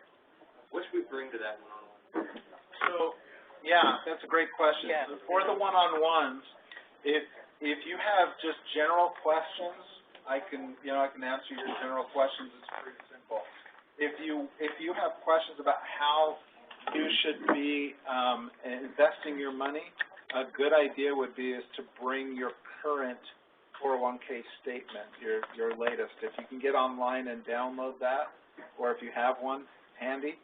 What should we bring to that one-on-one? So, yeah, that's a great question. Yeah. So for the one-on-ones, if you have just general questions, I can answer your general questions. It's pretty simple. If you have questions about how you should be investing your money, a good idea would be is to bring your current 401K statement, your latest. If you can get online and download that, or if you have one handy,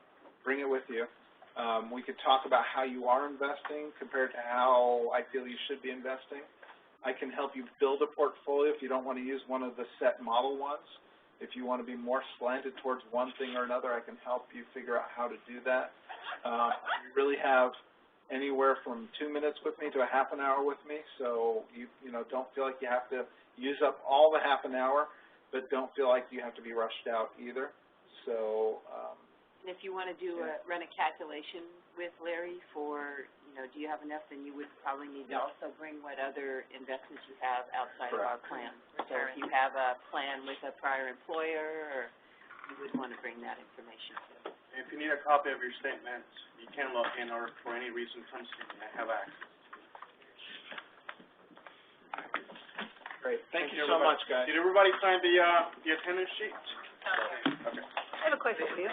bring it with you. We could talk about how you are investing compared to how I feel you should be investing. I can help you build a portfolio if you don't want to use one of the set model ones. If you want to be more slanted towards one thing or another, I can help you figure out how to do that. You really have anywhere from 2 minutes with me to a half an hour with me, so you don't feel like you have to use up all the half an hour, but don't feel like you have to be rushed out either. So, And if you want to run a calculation with Larry for, do you have enough, then you would probably need to also bring what other investments you have outside of our plan. So if you have a plan with a prior employer, or you would want to bring that information too. If you need a copy of your statement, you can log in, or for any reason comes to me, I have access. great. Thank you so much, guys. Did everybody sign the attendance sheet? Okay. I have a question for you.